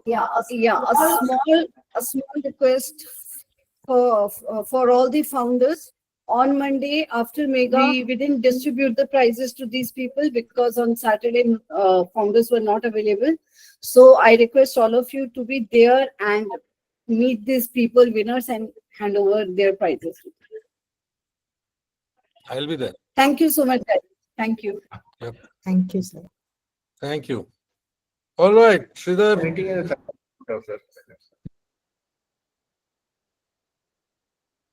Yeah, a small request for all the founders. On Monday after Mega, we didn't distribute the prizes to these people because on Saturday founders were not available. So I request all of you to be there and meet these people, winners, and hand over their prizes. I'll be there. Thank you so much, guys. Thank you. Yep. Thank you, sir. Thank you. All right, Sridhar. Meeting is-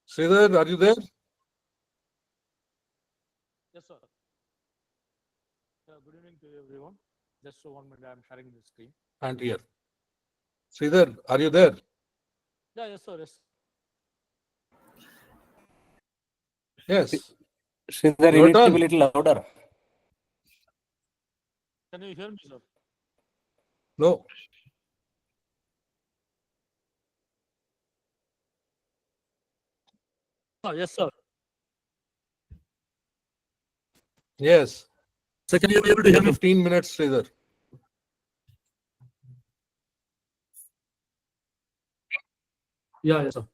Sridhar, are you there? Yes, sir. Good evening to everyone. Just so 1 minute, I'm sharing the screen. And here. Sridhar, are you there? Yeah, yes, sir. Yes. Yes. Sridhar, you Your need to turn. be a little louder. Can you hear me, sir? No. Oh, yes, sir. Yes. So can you be able to hear me? 15 minutes, Sridhar. Yeah, yes, sir.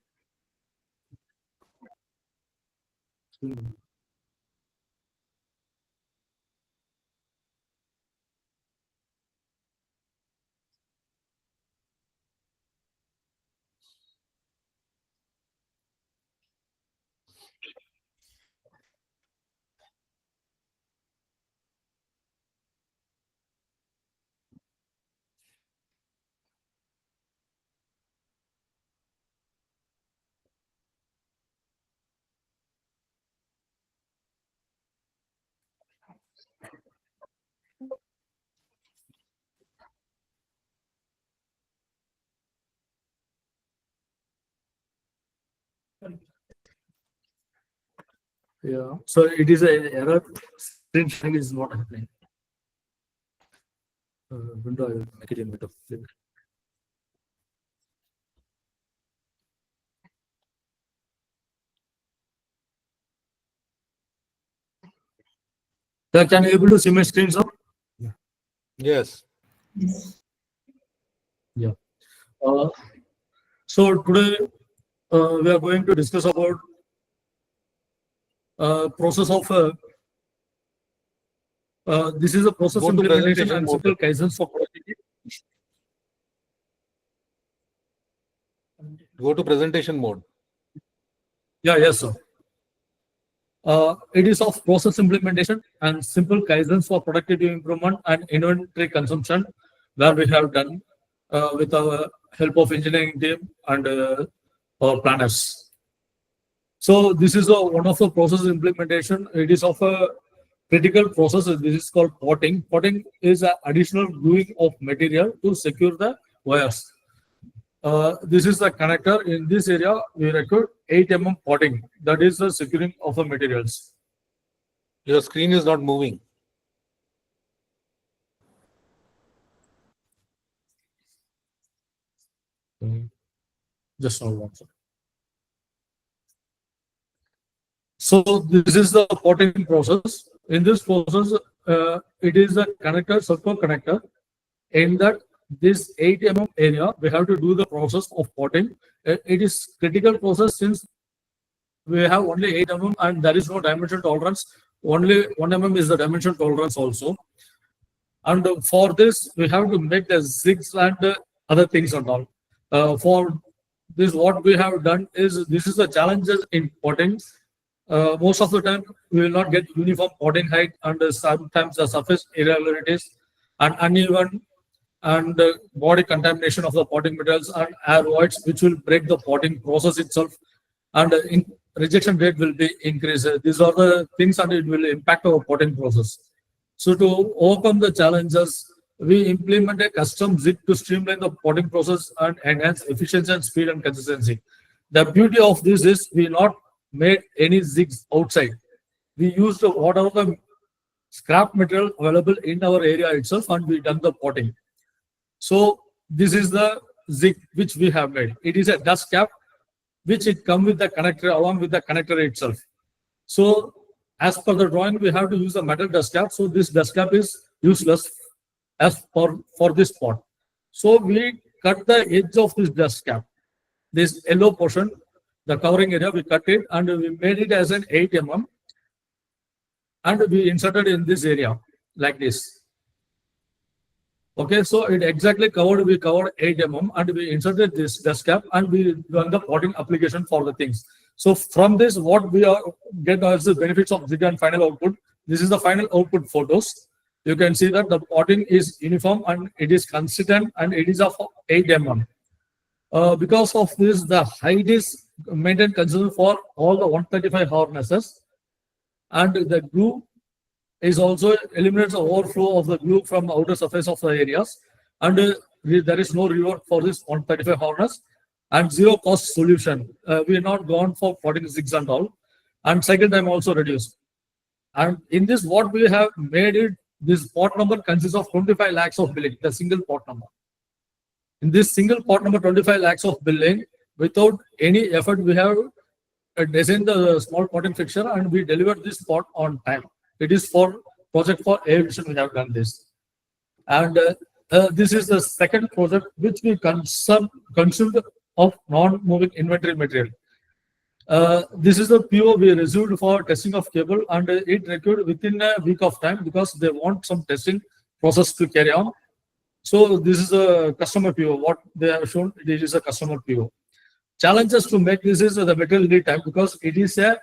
Yeah. So it is an error. Screen sharing is not happening. Window, I will make it a bit of. Yeah, can you able to see my screen, sir? Yes. Yeah. So today we are going to discuss about process of this is a process Go to implementation presentation and mode. simple kaizens for productivity. Go to presentation mode. Yeah, yes, sir. It is of process implementation and simple kaizens for productivity improvement and inventory consumption, where we have done with our help of engineering team and our planners. So this is one of the process implementation. It is of a critical process. This is called potting. Potting is an additional gluing of material to secure the wires. This is the connector. In this area, we record 8 mm potting. That is the securing of the materials. Your screen is not moving. Just now one second. So this is the potting process. In this process, it is a connector, circle connector. In that this 8 mm area, we have to do the process of potting. It is critical process since we have only 8 mm and there is no dimension tolerance. Only 1 mm is the dimension tolerance also. And for this, we have to make the zigs and other things and all. For this, what we have done is this is the challenges in potting. Most of the time, we will not get uniform potting height, and sometimes the surface irregularities and uneven and body contamination of the potting materials and air voids, which will break the potting process itself, and rejection rate will be increased. These are the things, and it will impact our potting process. So to overcome the challenges, we implement a custom zig to streamline the potting process and enhance efficiency and speed and consistency. The beauty of this is we not made any zigs outside. We used whatever the scrap material available in our area itself, and we done the potting. So this is the zig which we have made. It is a dust cap which it come with the connector, along with the connector itself. So as per the drawing, we have to use the metal dust cap. So this dust cap is useless as for this pot. So we cut the edge of this dust cap, this yellow portion, the covering area, we cut it and we made it as an 8 mm, and we inserted in this area like this. Okay, so it exactly covered, we covered 8 mm and we inserted this dust cap and we done the potting application for the things. So from this, what we are get as the benefits of zig and final output. This is the final output photos. You can see that the potting is uniform and it is consistent and it is of 8 mm. Because of this, the height is maintained consistent for all the 135 harnesses, and the glue is also eliminates the overflow of the glue from the outer surface of the areas, and there is no rework for this 135 harness, and zero cost solution. We are not gone for 46 and all, and cycle time also reduced. And in this, what we have made it, this pot number consists of 25 lakhs of billing, the single pot number. In this single pot number, 25 lakhs of billing, without any effort, we have designed the small potting fixture and we delivered this pot on time. It is for project for air vision we have done this. And this is the second project which we consumed of non-moving inventory material. This is the PO we received for testing of cable, and it required within a week of time because they want some testing process to carry on. So this is a customer PO. What they have shown, it is a customer PO. Challenges to make this is the material lead time because it is a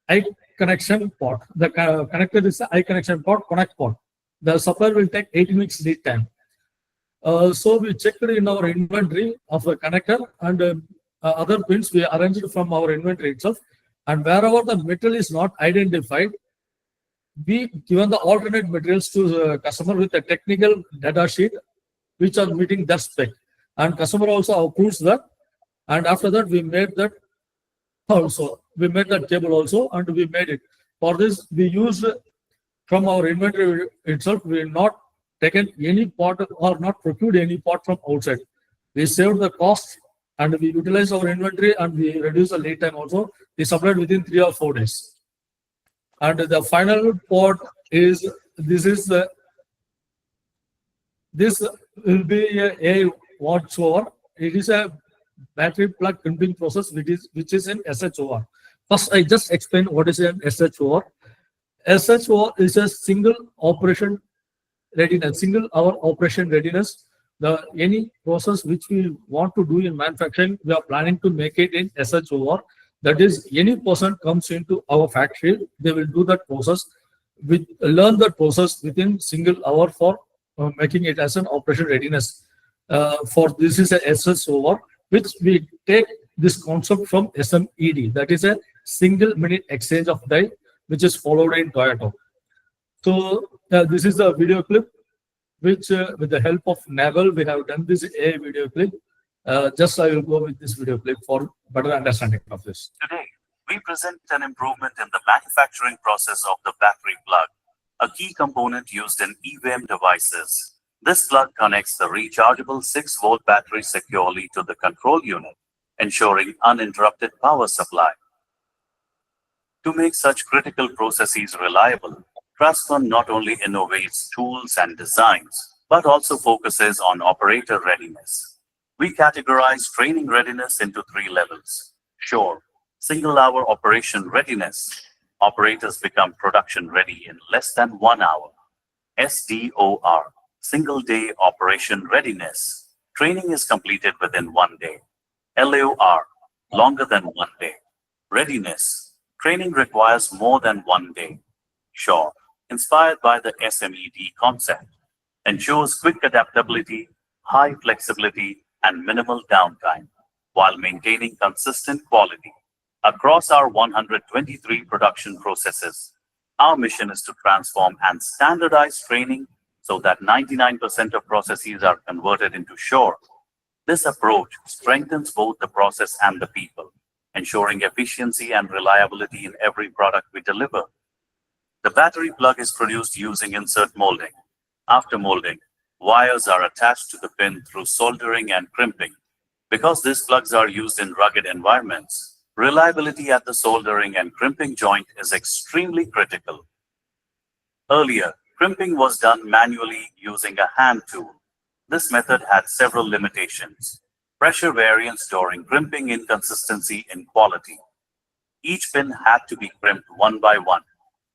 eye connection pot. The connector is a eye connection pot, connect pot. The supplier will take 18 weeks lead time. So we checked in our inventory of a connector and other pins we arranged from our inventory itself. And wherever the material is not identified, we given the alternate materials to the customer with a technical data sheet which are meeting that spec. And customer also approves that. And after that, we made that also. We made that cable also, and we made it. For this, we used from our inventory itself. We not taken any part or not procured any part from outside. We saved the cost and we utilized our inventory and we reduced the lead time also. We supplied within 3 or 4 days. And the final part is this will be a watchover. It is a battery plug crimping process which is in SHOR. First, I just explain what is an SHOR. SHOR is a single operation readiness, single hour operation readiness. Any process which we want to do in manufacturing, we are planning to make it in SHOR. That is, any person comes into our factory, they will do that process, learn that process within single hour for making it as an operation readiness. For this is a SHOR, which we take this concept from SMED, that is a single minute exchange of die, which is followed in Toyota. So this is the video clip, which with the help of Naval, we have done this a video clip. Just I will go with this video clip for better understanding of this. Today, we present an improvement in the manufacturing process of the battery plug, a key component used in EVM devices. This plug connects the rechargeable 6-volt battery securely to the control unit, ensuring uninterrupted power supply. To make such critical processes reliable, Craftsman not only innovates tools and designs, but also focuses on operator readiness. We categorize training readiness into 3 levels. Sure, single-hour operation readiness. Operators become production ready in less than 1 hour. SDOR, single-day operation readiness. Training is completed within 1 day. LOR, longer than 1 day. Readiness, training requires more than 1 day. Sure, inspired by the SMED concept, ensures quick adaptability, high flexibility, and minimal downtime, while maintaining consistent quality. Across our 123 production processes, our mission is to transform and standardize training so that 99% of processes are converted into Sure. This approach strengthens both the process and the people, ensuring efficiency and reliability in every product we deliver. The battery plug is produced using insert molding. After molding, wires are attached to the pin through soldering and crimping. Because these plugs are used in rugged environments, reliability at the soldering and crimping joint is extremely critical. Earlier, crimping was done manually using a hand tool. This method had several limitations. Pressure variance during crimping, inconsistency in quality. Each pin had to be crimped one by one.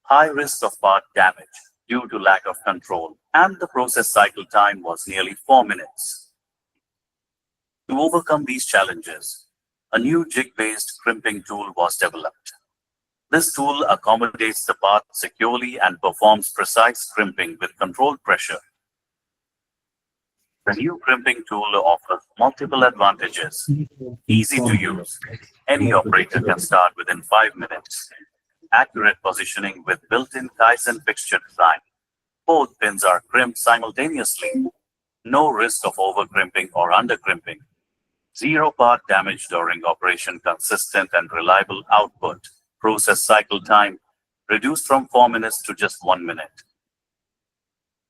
High risk of part damage due to lack of control, and the process cycle time was nearly 4 minutes. To overcome these challenges, a new jig-based crimping tool was developed. This tool accommodates the part securely and performs precise crimping with controlled pressure. The new crimping tool offers multiple advantages. Easy to use. Any operator can start within 5 minutes. Accurate positioning with built-in Kaizen fixture design. Both pins are crimped simultaneously. No risk of over-crimping or under-crimping. Zero part damage during operation, consistent and reliable output. Process cycle time reduced from 4 minutes to just 1 minute.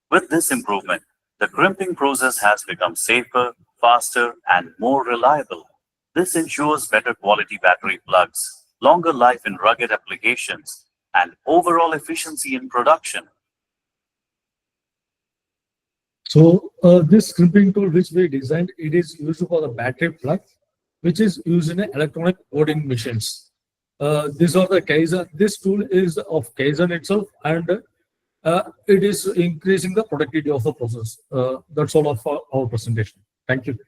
With this improvement, the crimping process has become safer, faster, and more reliable. This ensures better quality battery plugs, longer life in rugged applications, and overall efficiency in production. So this crimping tool which we designed, it is used for the battery plug, which is used in electronic coding machines. These are the Kaizen. This tool is of Kaizen itself, and it is increasing the productivity of the process. That's all of our presentation. Thank you.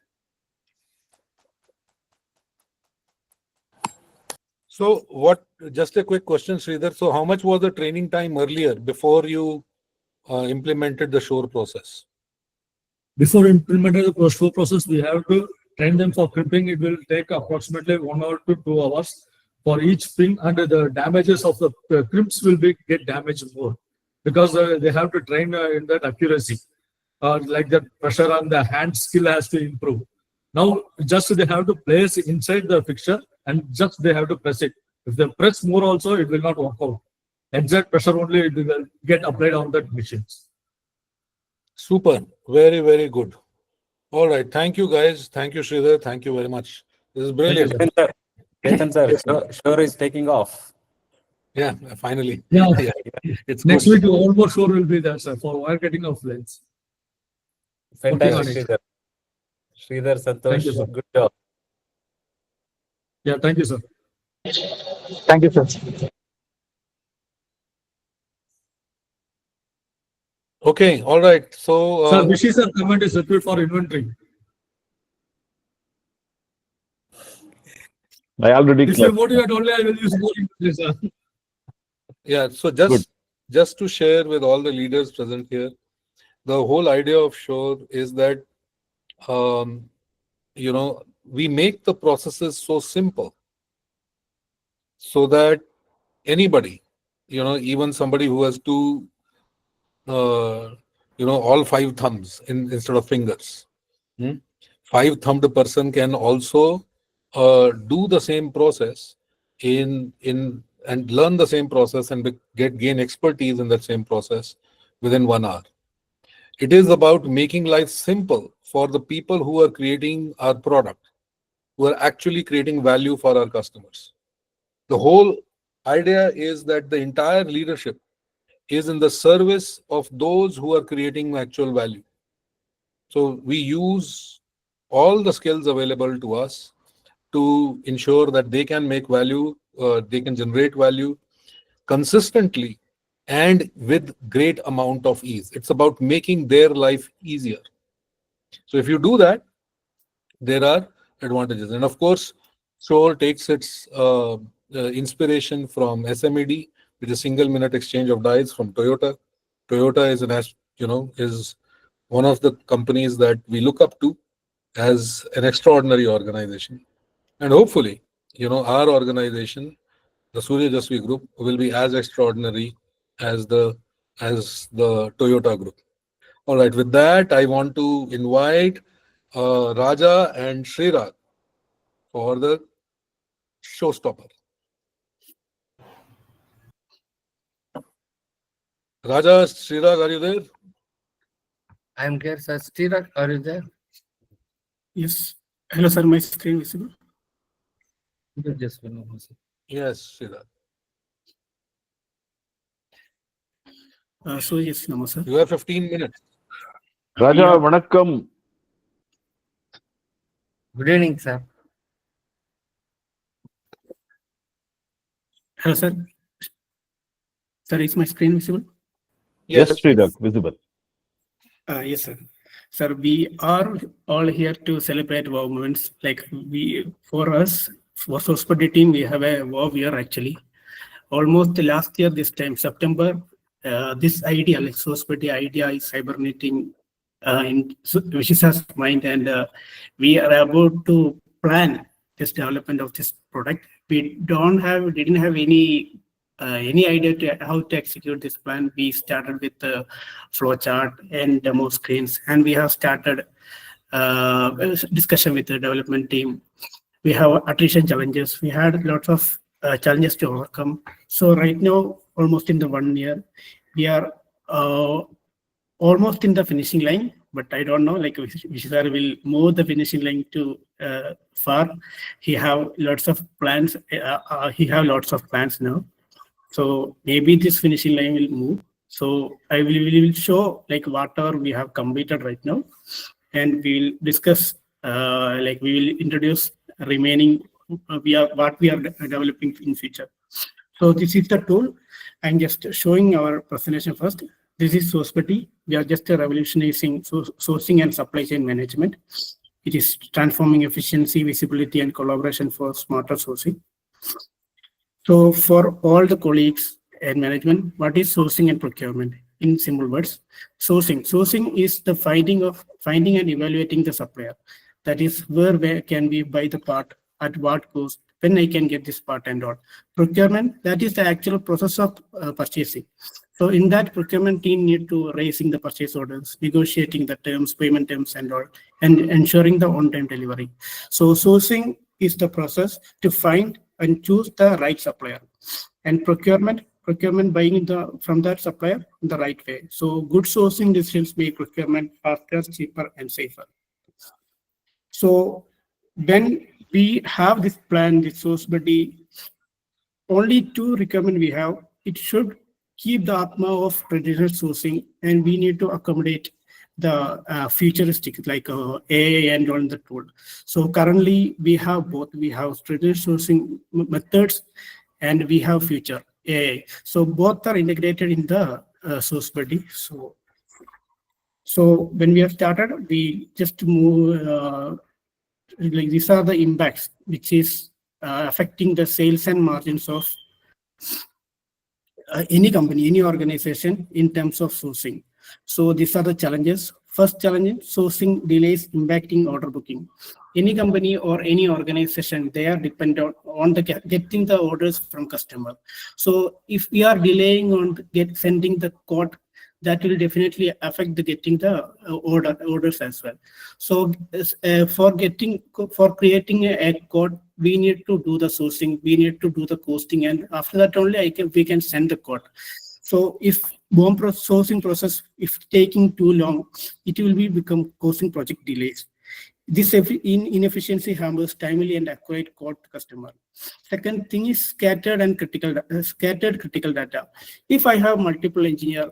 So just a quick question, Sridhar. So how much was the training time earlier before you implemented the shore process? Before implementing the shore process, we have to train them for crimping. It will take approximately 1 hour to 2 hours for each pin, and the damages of the crimps will get damaged more because they have to train in that accuracy. Like the pressure on the hand skill has to improve. Now, just they have to place inside the fixture and just they have to press it. If they press more also, it will not work out. Exact pressure only it will get applied on that machines. Super. Very, very good. All right. Thank you, guys. Thank you, Sridhar. Thank you very much. This is brilliant. Chetan sir, sure is taking off. Yeah, finally. Yeah. It's Next good. week, almost sure will be there, sir, for wire cutting of lens. Fantastic, Okay. Sridhar, Thank Santosh, you, sir. good job. Yeah, thank you, sir. Thank you, sir. Okay. All right. So, Sir, Vishy sir comment is circuit for inventory. I already If you motivate only, I will use more inventory, sir. yeah. So just to share with all the leaders present here, the whole idea of Shore is that, we make the processes so simple so that anybody, even somebody who has all 5 thumbs instead of fingers, 5-thumbed person can also do the same process and learn the same process and gain expertise in that same process within 1 hour. It is about making life simple for the people who are creating our product, who are actually creating value for our customers. The whole idea is that the entire leadership is in the service of those who are creating actual value. So we use all the skills available to us to ensure that they can make value, they can generate value consistently and with great amount of ease. It's about making their life easier. So if you do that, there are advantages. And of course, Shore takes its inspiration from SMED, which is single minute exchange of dies from Toyota. Toyota is one of the companies that we look up to as an extraordinary organization. And hopefully, our organization, the Suryojasvi group, will be as extraordinary as the Toyota group. All right, with that, I want to invite Raja and Sriraj for the showstopper. Raja, Srirag, are you there? I am here, sir. Sriraj, are you there? Yes. Hello, sir. My screen visible? Just one moment, sir. Yes, Srirag. So yes, Namo, sir. You have 15 minutes. Raja, Yeah. Vanakkam. Good evening, sir. Hello, sir. Sir, is my screen visible? Yes, Sridhar, visible. Yes, sir. Sir, we are all here to celebrate wow moments. Like for us, for Sospati team, we have a wow year actually. Almost last year, this time, September, this idea, like Sospati idea is hibernating in Vishisha's mind, and we are about to plan this development of this product. We didn't have any idea to how to execute this plan. We started with the flow chart and demo screens, and we have started discussion with the development team. We have attrition challenges. We had lots of challenges to overcome. So right now, almost in the 1 year, we are almost in the finishing line. But I don't know, like Vishwar will move the finishing line to far. He have lots of plans. He have lots of plans now. So maybe this finishing line will move. So we will show like whatever we have completed right now, and we will discuss. Like we will introduce remaining. What we are developing in future. So this is the tool. I'm just showing our presentation first. This is Sospati. We are just revolutionizing sourcing and supply chain management. It is transforming efficiency, visibility, and collaboration for smarter sourcing. So for all the colleagues and management, what is sourcing and procurement? In simple words, sourcing is the finding and evaluating the supplier. That is where can we buy the part, at what cost, when I can get this part and all. Procurement, that is the actual process of purchasing. So in that, procurement team need to raising the purchase orders, negotiating the terms, payment terms and all, and ensuring the on-time delivery. So sourcing is the process to find and choose the right supplier, and procurement buying from that supplier in the right way. So good sourcing decisions make procurement faster, cheaper, and safer. So when we have this plan, this source buddy, only 2 requirements we have. It should keep the atma of traditional sourcing, and we need to accommodate the futuristic like AI and all the tool. So currently we have both. We have traditional sourcing methods and we have future AI. So both are integrated in the source buddy. So when we have started, we just move. Like these are the impacts which is affecting the sales and margins of any company, any organization in terms of sourcing. So these are the challenges. First challenge, sourcing delays impacting order booking. Any company or any organization, they are dependent on the getting the orders from customer. So if we are delaying on sending the quote, that will definitely affect the getting the orders as well. So for creating a code, we need to do the sourcing, we need to do the costing, and after that only we can send the code. So if sourcing process, if taking too long, it will become causing project delays. This inefficiency hampers timely and accurate code to customer. Second thing is scattered critical data. If I have multiple engineers,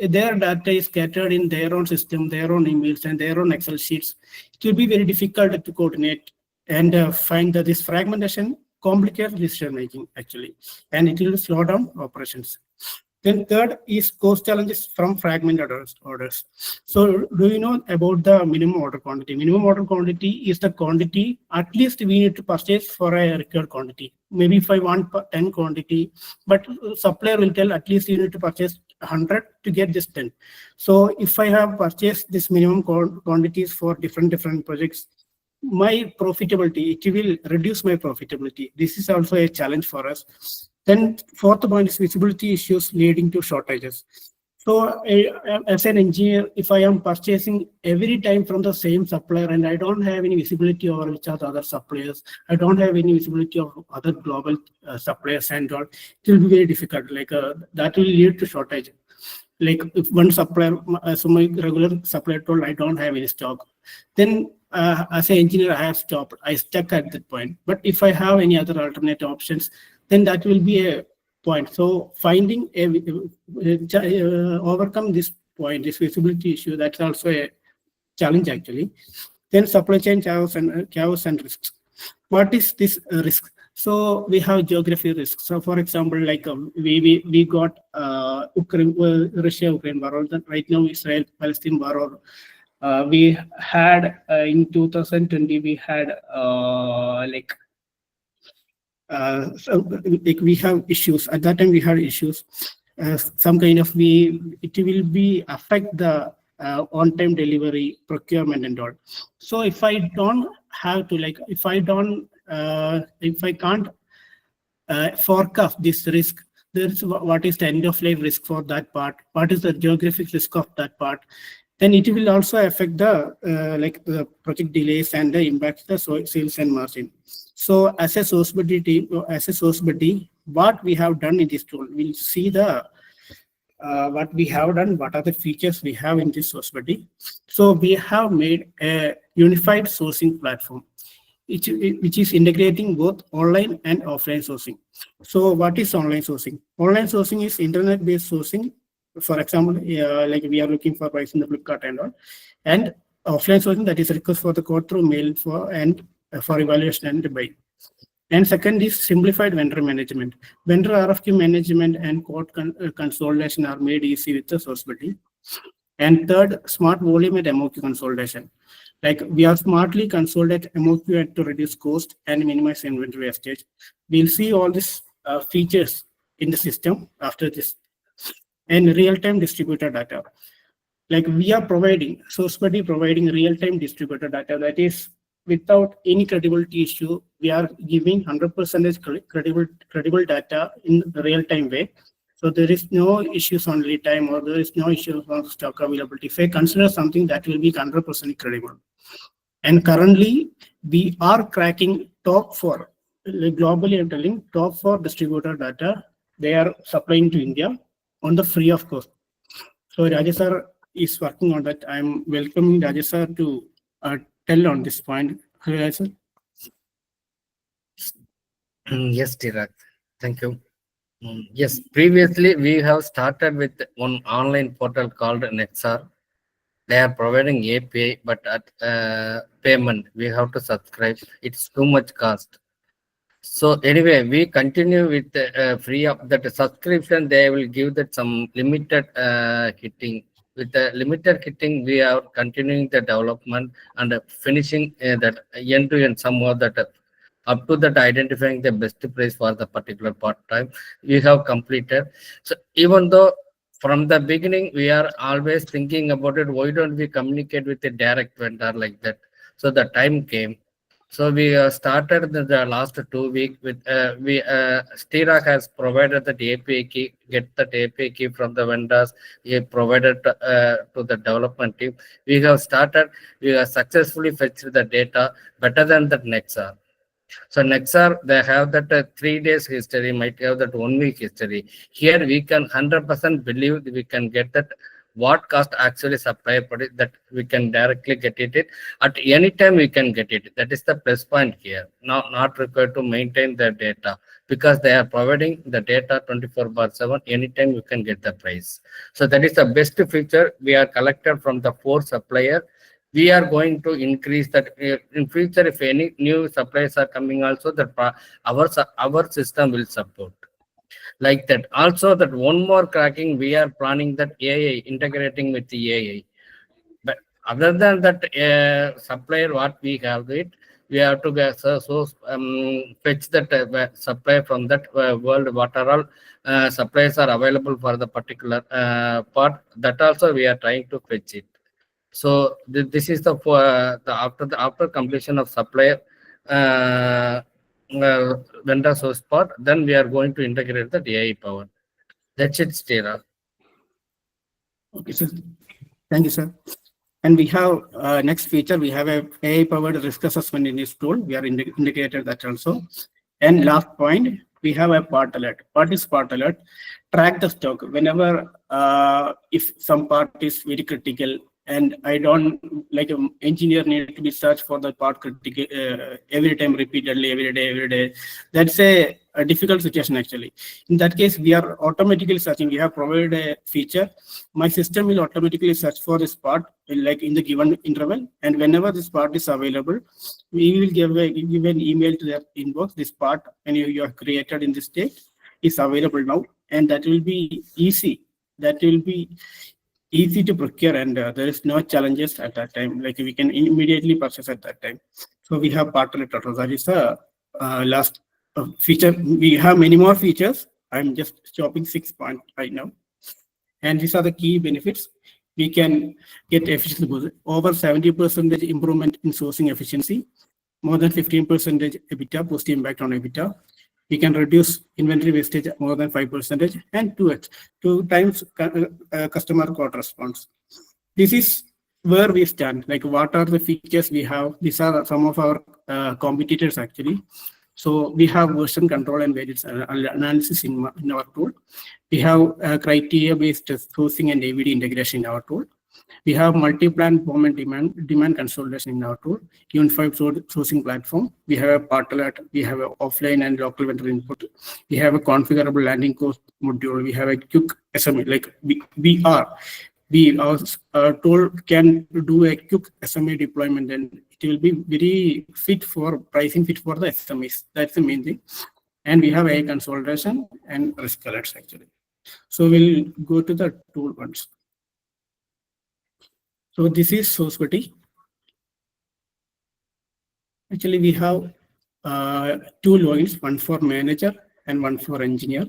their data is scattered in their own system, their own emails, and their own Excel sheets, it will be very difficult to coordinate and find that this fragmentation complicates decision making actually, and it will slow down operations. Then third is cost challenges from fragmented orders. So do you know about the minimum order quantity? Minimum order quantity is the quantity at least we need to purchase for a required quantity. Maybe if I want 10 quantity, but supplier will tell at least you need to purchase 100 to get this 10. So if I have purchased this minimum quantities for different projects, my profitability, it will reduce my profitability. This is also a challenge for us. Then fourth point is visibility issues leading to shortages. So as an engineer, if I am purchasing every time from the same supplier and I don't have any visibility over which are the other suppliers, I don't have any visibility of other global suppliers and all, it will be very difficult. Like that will lead to shortage. like if one supplier, so my regular supplier told I don't have any stock, then as an engineer I have stopped. I stuck at that point. But if I have any other alternate options, then that will be a point. So finding overcome this point, this visibility issue, that's also a challenge actually. Then supply chain chaos and risks. What is this risk? So we have geography risks. So for example, like we got Ukraine, Russia-Ukraine war, or right now Israel-Palestine war. Or, we had in 2020 we had so like we have issues at that time. We had issues. Some kind of it will be affect the on-time delivery, procurement and all. So if I don't have to if I can't forecast this risk, there's what is the end of life risk for that part, what is the geographic risk of that part, then it will also affect the the project delays and the impact the sales and margin. So as a source buddy, what we have done in this tool, we'll see the what we have done, what are the features we have in this source buddy. So we have made a unified sourcing platform, which is integrating both online and offline sourcing. So what is online sourcing? Online sourcing is internet-based sourcing. For example, like we are looking for price in the Flipkart and all. And offline sourcing, that is request for the code through mail for evaluation and buy. And second is simplified vendor management. Vendor RFQ management and code consolidation are made easy with the source buddy. And third, smart volume and MOQ consolidation. Like we are smartly consolidate MOQ to reduce cost and minimize inventory wastage. We'll see all these features in the system after this. And real-time distributed data. Like we are providing, SourceBuddy providing real-time distributed data, that is without any credibility issue. We are giving 100% credible data in real-time way. So there is no issues on lead time, or there is no issues on stock availability. If I consider something, that will be 100% credible. And currently we are cracking top 4, like globally I'm telling, top 4 distributor data. They are supplying to India on the free of cost. So Rajesh sir is working on that. I'm welcoming Rajesh sir to tell on this point. Rajesh sir. Yes, Tirak. Thank you. Yes, previously we have started with one online portal called Nexar. They are providing API, but at payment we have to subscribe. It's too much cost. So anyway, we continue with free of that subscription. They will give that some limited hitting. With the limited hitting, we are continuing the development and finishing that end to end somehow that up to that identifying the best price for the particular part time we have completed. So even though from the beginning we are always thinking about it, why don't we communicate with a direct vendor like that? So the time came. So we started the last 2 weeks with Stirak has provided the API key, get the API key from the vendors. He provided to the development team. We have started. We have successfully fetched the data better than the Nexar. So Nexar, they have that 3 days history, might have that 1 week history. Here we can 100% believe we can get that what cost actually supply product, that we can directly get it at any time we can get it. That is the plus point here. Not required to maintain the data, because they are providing the data 24/7. Anytime you can get the price. So that is the best feature we are collected from the 4 supplier. We are going to increase that in future. If any new suppliers are coming also, that our system will support like that. Also that one more cracking, we are planning that AI, integrating with the AI. But other than that supplier what we have it, we have to get fetch that supply from that world, what are all suppliers are available for the particular part, that also we are trying to fetch it. So this is the after completion of supplier vendor source part, then we are going to integrate the AI power. That's it, Stira. Okay, sir. Thank you, sir. And we have next feature. We have a AI powered risk assessment in this tool. We are indicated that also. And last point, we have a part alert. What is part alert? Track the stock. Whenever if some part is very critical and I don't like an engineer need to be search for the part critical every time repeatedly, every day. That's a difficult situation actually. In that case, we are automatically searching. We have provided a feature. My system will automatically search for this part like in the given interval, and whenever this part is available, we will give an email to their inbox. This part and you have created in this state is available now, and that will be easy. That will be easy to procure, and there is no challenges at that time. Like we can immediately purchase at that time. So we have part alert. That is the last feature. We have many more features. I'm just stopping 6 points right now. And these are the key benefits. We can get efficiency boost, over 70% improvement in sourcing efficiency, more than 15% EBITDA, positive impact on EBITDA. We can reduce inventory wastage more than 5% and 2 times customer quote response. This is where we stand. Like what are the features we have? These are some of our competitors actually. So we have version control and variance analysis in our tool. We have criteria-based sourcing and AVD integration in our tool. We have multi-plan form and demand consolidation in our tool. Unified sourcing platform. We have a part alert. We have an offline and local vendor input. We have a configurable landing cost module. We have a quick SMA. Like our tool can do a quick SMA deployment, and it will be very fit for pricing, fit for the SMEs. That's the main thing. And we have a consolidation and risk alerts actually. So we'll go to the tool once. So this is SourceBuddy. Actually, we have 2 logins, one for manager and one for engineer.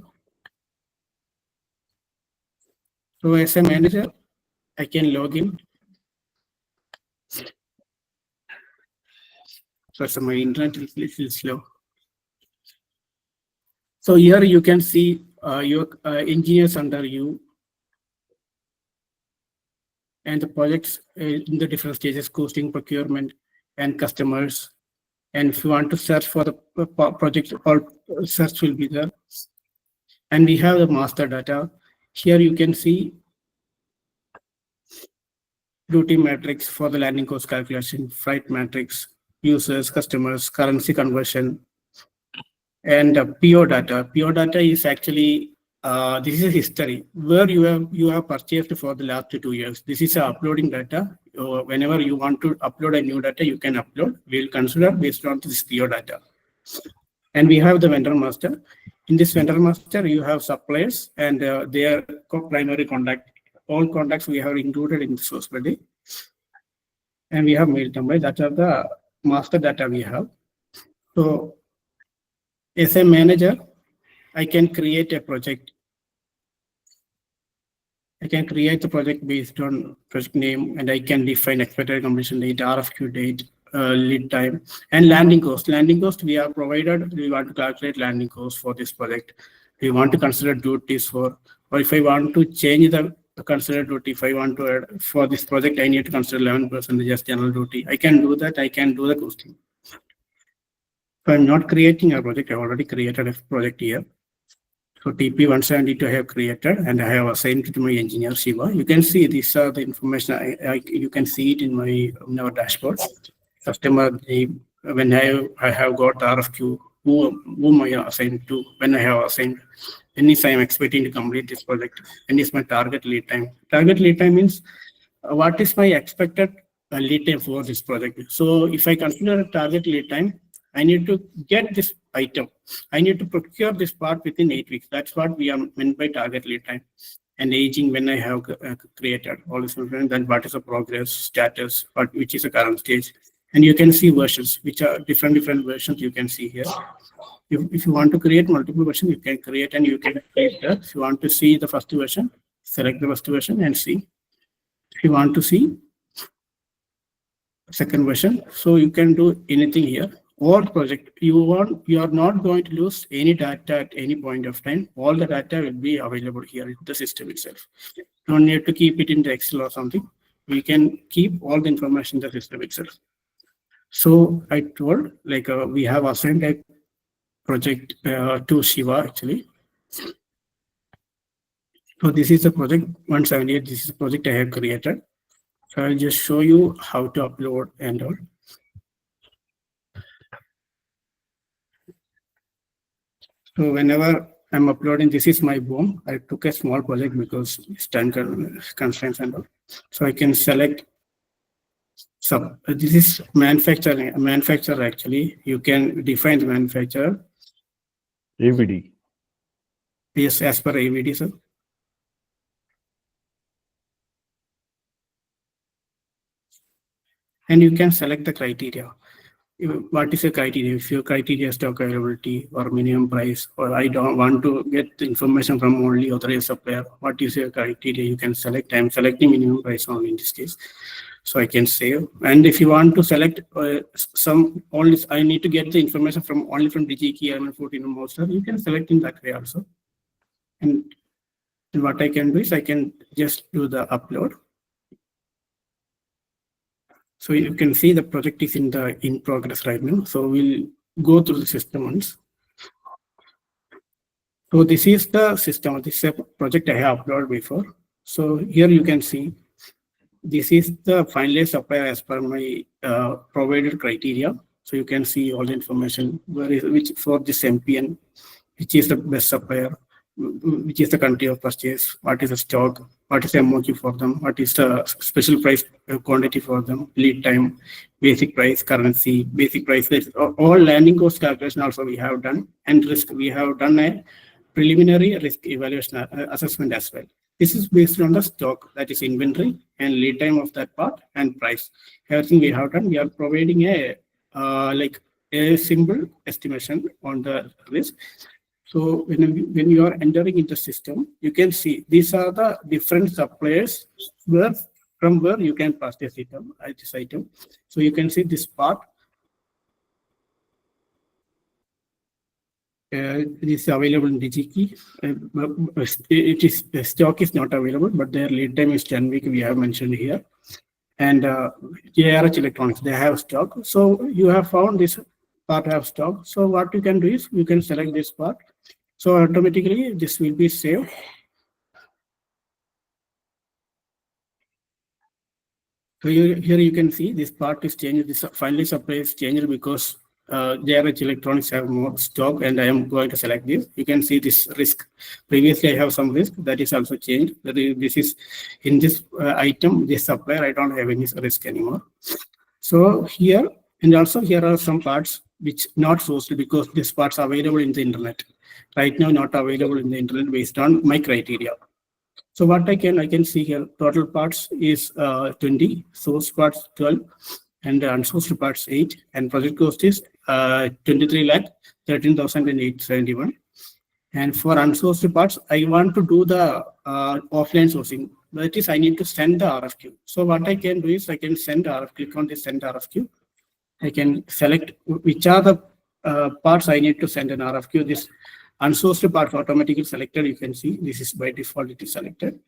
So as a manager, I can log in. So my internet is little slow. So here you can see your engineers under you and the projects in the different stages, costing, procurement, and customers. And if you want to search for the project, all search will be there. And we have the master data. Here you can see duty matrix for the landing cost calculation, freight matrix, users, customers, currency conversion, and PO data. PO data is actually this is history where you have purchased for the last 2 years. This is uploading data. Whenever you want to upload a new data, you can upload. We'll consider based on this PO data. And we have the vendor master. In this vendor master, you have suppliers and their primary contact. All contacts we have included in the SourceBuddy. And we have mail number. That are the master data we have. So as a manager, I can create a project. I can create the project based on project name, and I can define expected completion date, RFQ date, lead time, and landing cost. Landing cost we are provided. We want to calculate landing cost for this project. We want to consider duties for, or if I want to change the consider duty, if I want to add for this project, I need to consider 11% just general duty. I can do that. I can do the costing. So I'm not creating a project. I already created a project here. So TP 172 I have created and I have assigned it to my engineer Shiva. You can see these are the information. You can see it in our dashboard. Customer name, when I have got RFQ, whom I assigned to, when I have assigned, when is I am expecting to complete this project, when is my target lead time. Target lead time means what is my expected lead time for this project. So if I consider a target lead time, I need to get this item. I need to procure this part within 8 weeks. That's what we are meant by target lead time. And aging when I have created all this information, then what is the progress, status, which is the current stage. And you can see versions, which are different versions you can see here. If you want to create multiple versions, you can create and you can create that. If you want to see the first version, select the first version and see. If you want to see second version, so you can do anything here. Or project you are not going to lose any data at any point of time. All the data will be available here in the system itself. You don't need to keep it in the Excel or something. We can keep all the information in the system itself. So I told we have assigned a project to Shiva actually. So this is the project 178. This is the project I have created. So I'll just show you how to upload and all. So whenever I'm uploading, this is my boom. I took a small project because it's time constraints and all. So I can select. So this is manufacturer actually. You can define the manufacturer. AVD. Yes, as per AVD, sir. And you can select the criteria. What is the criteria? If your criteria is stock availability or minimum price, or I don't want to get the information from only authorized supplier, what is your criteria? You can select. I'm selecting minimum price only in this case. So I can save. And if you want to select some only, I need to get the information from only from DigiKey and 14 Monster, you can select in that way also. And what I can do is I can just do the upload. So you can see the project is in progress right now. So we'll go through the system once. So this is the system. This is a project I have uploaded before. So here you can see this is the finalized supplier as per my provided criteria. So you can see all the information which for this MPN, which is the best supplier, which is the country of purchase, what is the stock, what is the MOQ for them, what is the special price quantity for them, lead time, basic price, currency, basic price. All landing cost calculation also we have done, and risk we have done a preliminary risk evaluation assessment as well. This is based on the stock, that is inventory and lead time of that part and price. Everything we have done, we are providing a like a simple estimation on the risk. So when you are entering into the system, you can see these are the different suppliers from where you can purchase this item. So you can see this part. It is available in DigiKey. The stock is not available, but their lead time is 10 weeks. We have mentioned here, and JRH Electronics, they have stock. So you have found this part have stock. So what you can do is you can select this part. So automatically this will be saved. So here you can see this part is changed. This finally supply is changed because JRH Electronics have more stock, and I am going to select this. You can see this risk. Previously, I have some risk that is also changed. This is in this item, this supplier, I don't have any risk anymore. So here, and also here are some parts which not sourced because these parts are available in the internet. Right now, not available in the internet based on my criteria. So what I can see here, total parts is 20, source parts 12, and unsourced parts 8, and project cost is 23 lakh 13,871. And for unsourced parts, I want to do the offline sourcing. That is, I need to send the RFQ. So what I can do is I can send RFQ. Click on the send RFQ. I can select which are the parts I need to send an RFQ. This unsourced parts automatically selected. You can see this is by default, it is selected.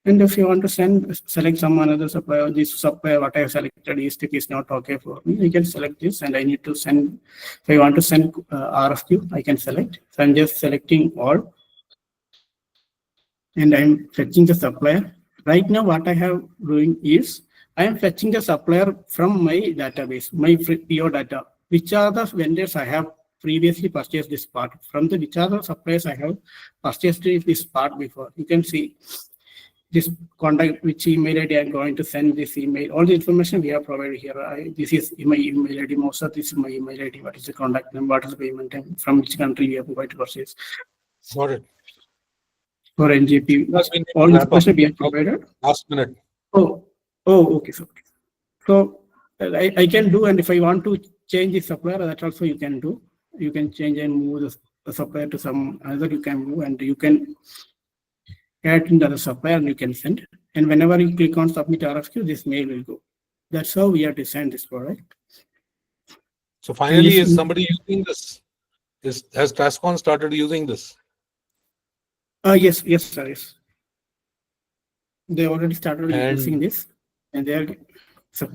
And if you want to select some another supplier, this supplier what I have selected is not okay for me. I can select this, and I need to send. If I want to send RFQ, I can select. So I'm just selecting all, and I'm fetching the supplier. Right now, what I have doing is I am fetching the supplier from my database, my PO data. Which are the vendors I have previously purchased this part from? Which are the suppliers I have purchased this part before? You can see this contact, which email ID I'm going to send this email. All the information we have provided here. This is my email ID. Most of this is my email ID. What is the contact number? What is the payment time? From which country we have provided to purchase? Got it. For NGP, all the information we have provided. Last minute. Oh, okay. So I can do, and if I want to change the supplier, that also you can do. You can change and move the supplier to some other. You can move, and you can add into the supplier, and you can send. And whenever you click on submit RFQ, this mail will go. That's how we have designed this product. So finally, is somebody using this? Has Tascon started using this? Yes, sir. Yes. They already started using this, and they are. So.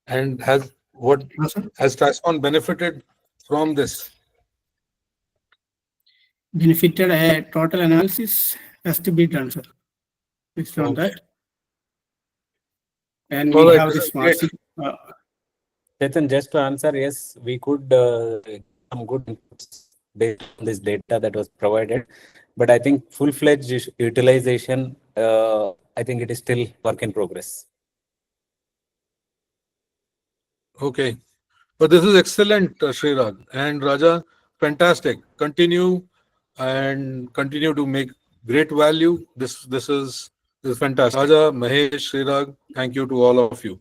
And has What No, sir. has Tascon benefited from this? Benefited a total analysis has to be done, sir. Based on Okay. that. And All we right, have this this is great. massive, Chetan, just to answer, yes, we could some good inputs based on this data that was provided, but I think full-fledged utilization, I think it is still work in progress. Okay. But this is excellent, Srirag and Raja. Fantastic. Continue to make great value. This is fantastic. Raja, Mahesh, Srirag, thank you to all of you.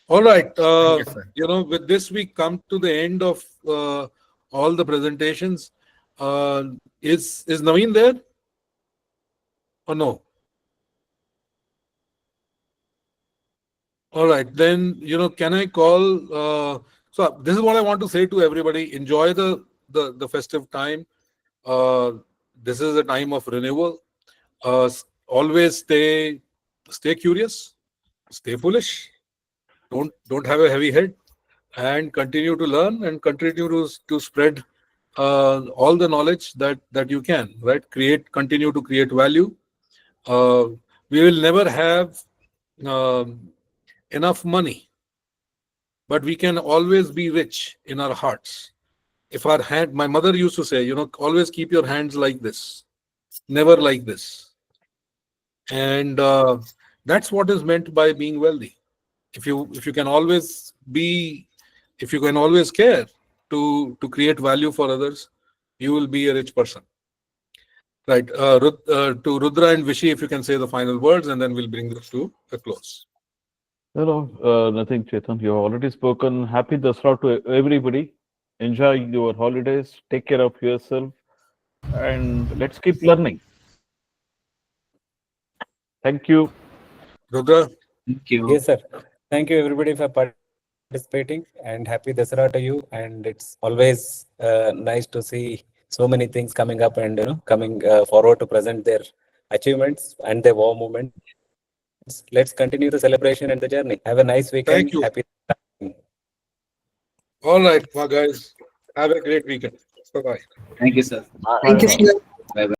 All right. Thank you, sir. With this we come to the end of all the presentations. Is Naveen there or no? All right, then, can I call? So this is what I want to say to everybody. Enjoy the festive time. This is a time of renewal. Always stay curious, stay foolish. Don't have a heavy head, and continue to learn and continue to spread all the knowledge that you can. Right, continue to create value. We will never have enough money, but we can always be rich in our hearts. If our hand, my mother used to say, always keep your hands like this, never like this. And that's what is meant by being wealthy. If you can always care to create value for others, you will be a rich person. Right. To Rudra and Vishy, if you can say the final words, and then we'll bring this to a close. No, nothing, Chetan. You have already spoken. Happy Dasra to everybody. Enjoy your holidays. Take care of yourself. And let's keep learning. Thank you. Rudra? Thank you. Yes, sir. Thank you, everybody, for participating, and happy Dasara to you. And it's always nice to see so many things coming up and coming forward to present their achievements and their war movements. Let's continue the celebration and the journey. Have a nice weekend. Thank you. Happy. All right, my guys. Have a great weekend. Bye-bye. Thank you, sir. Thank you, sir. Bye-bye.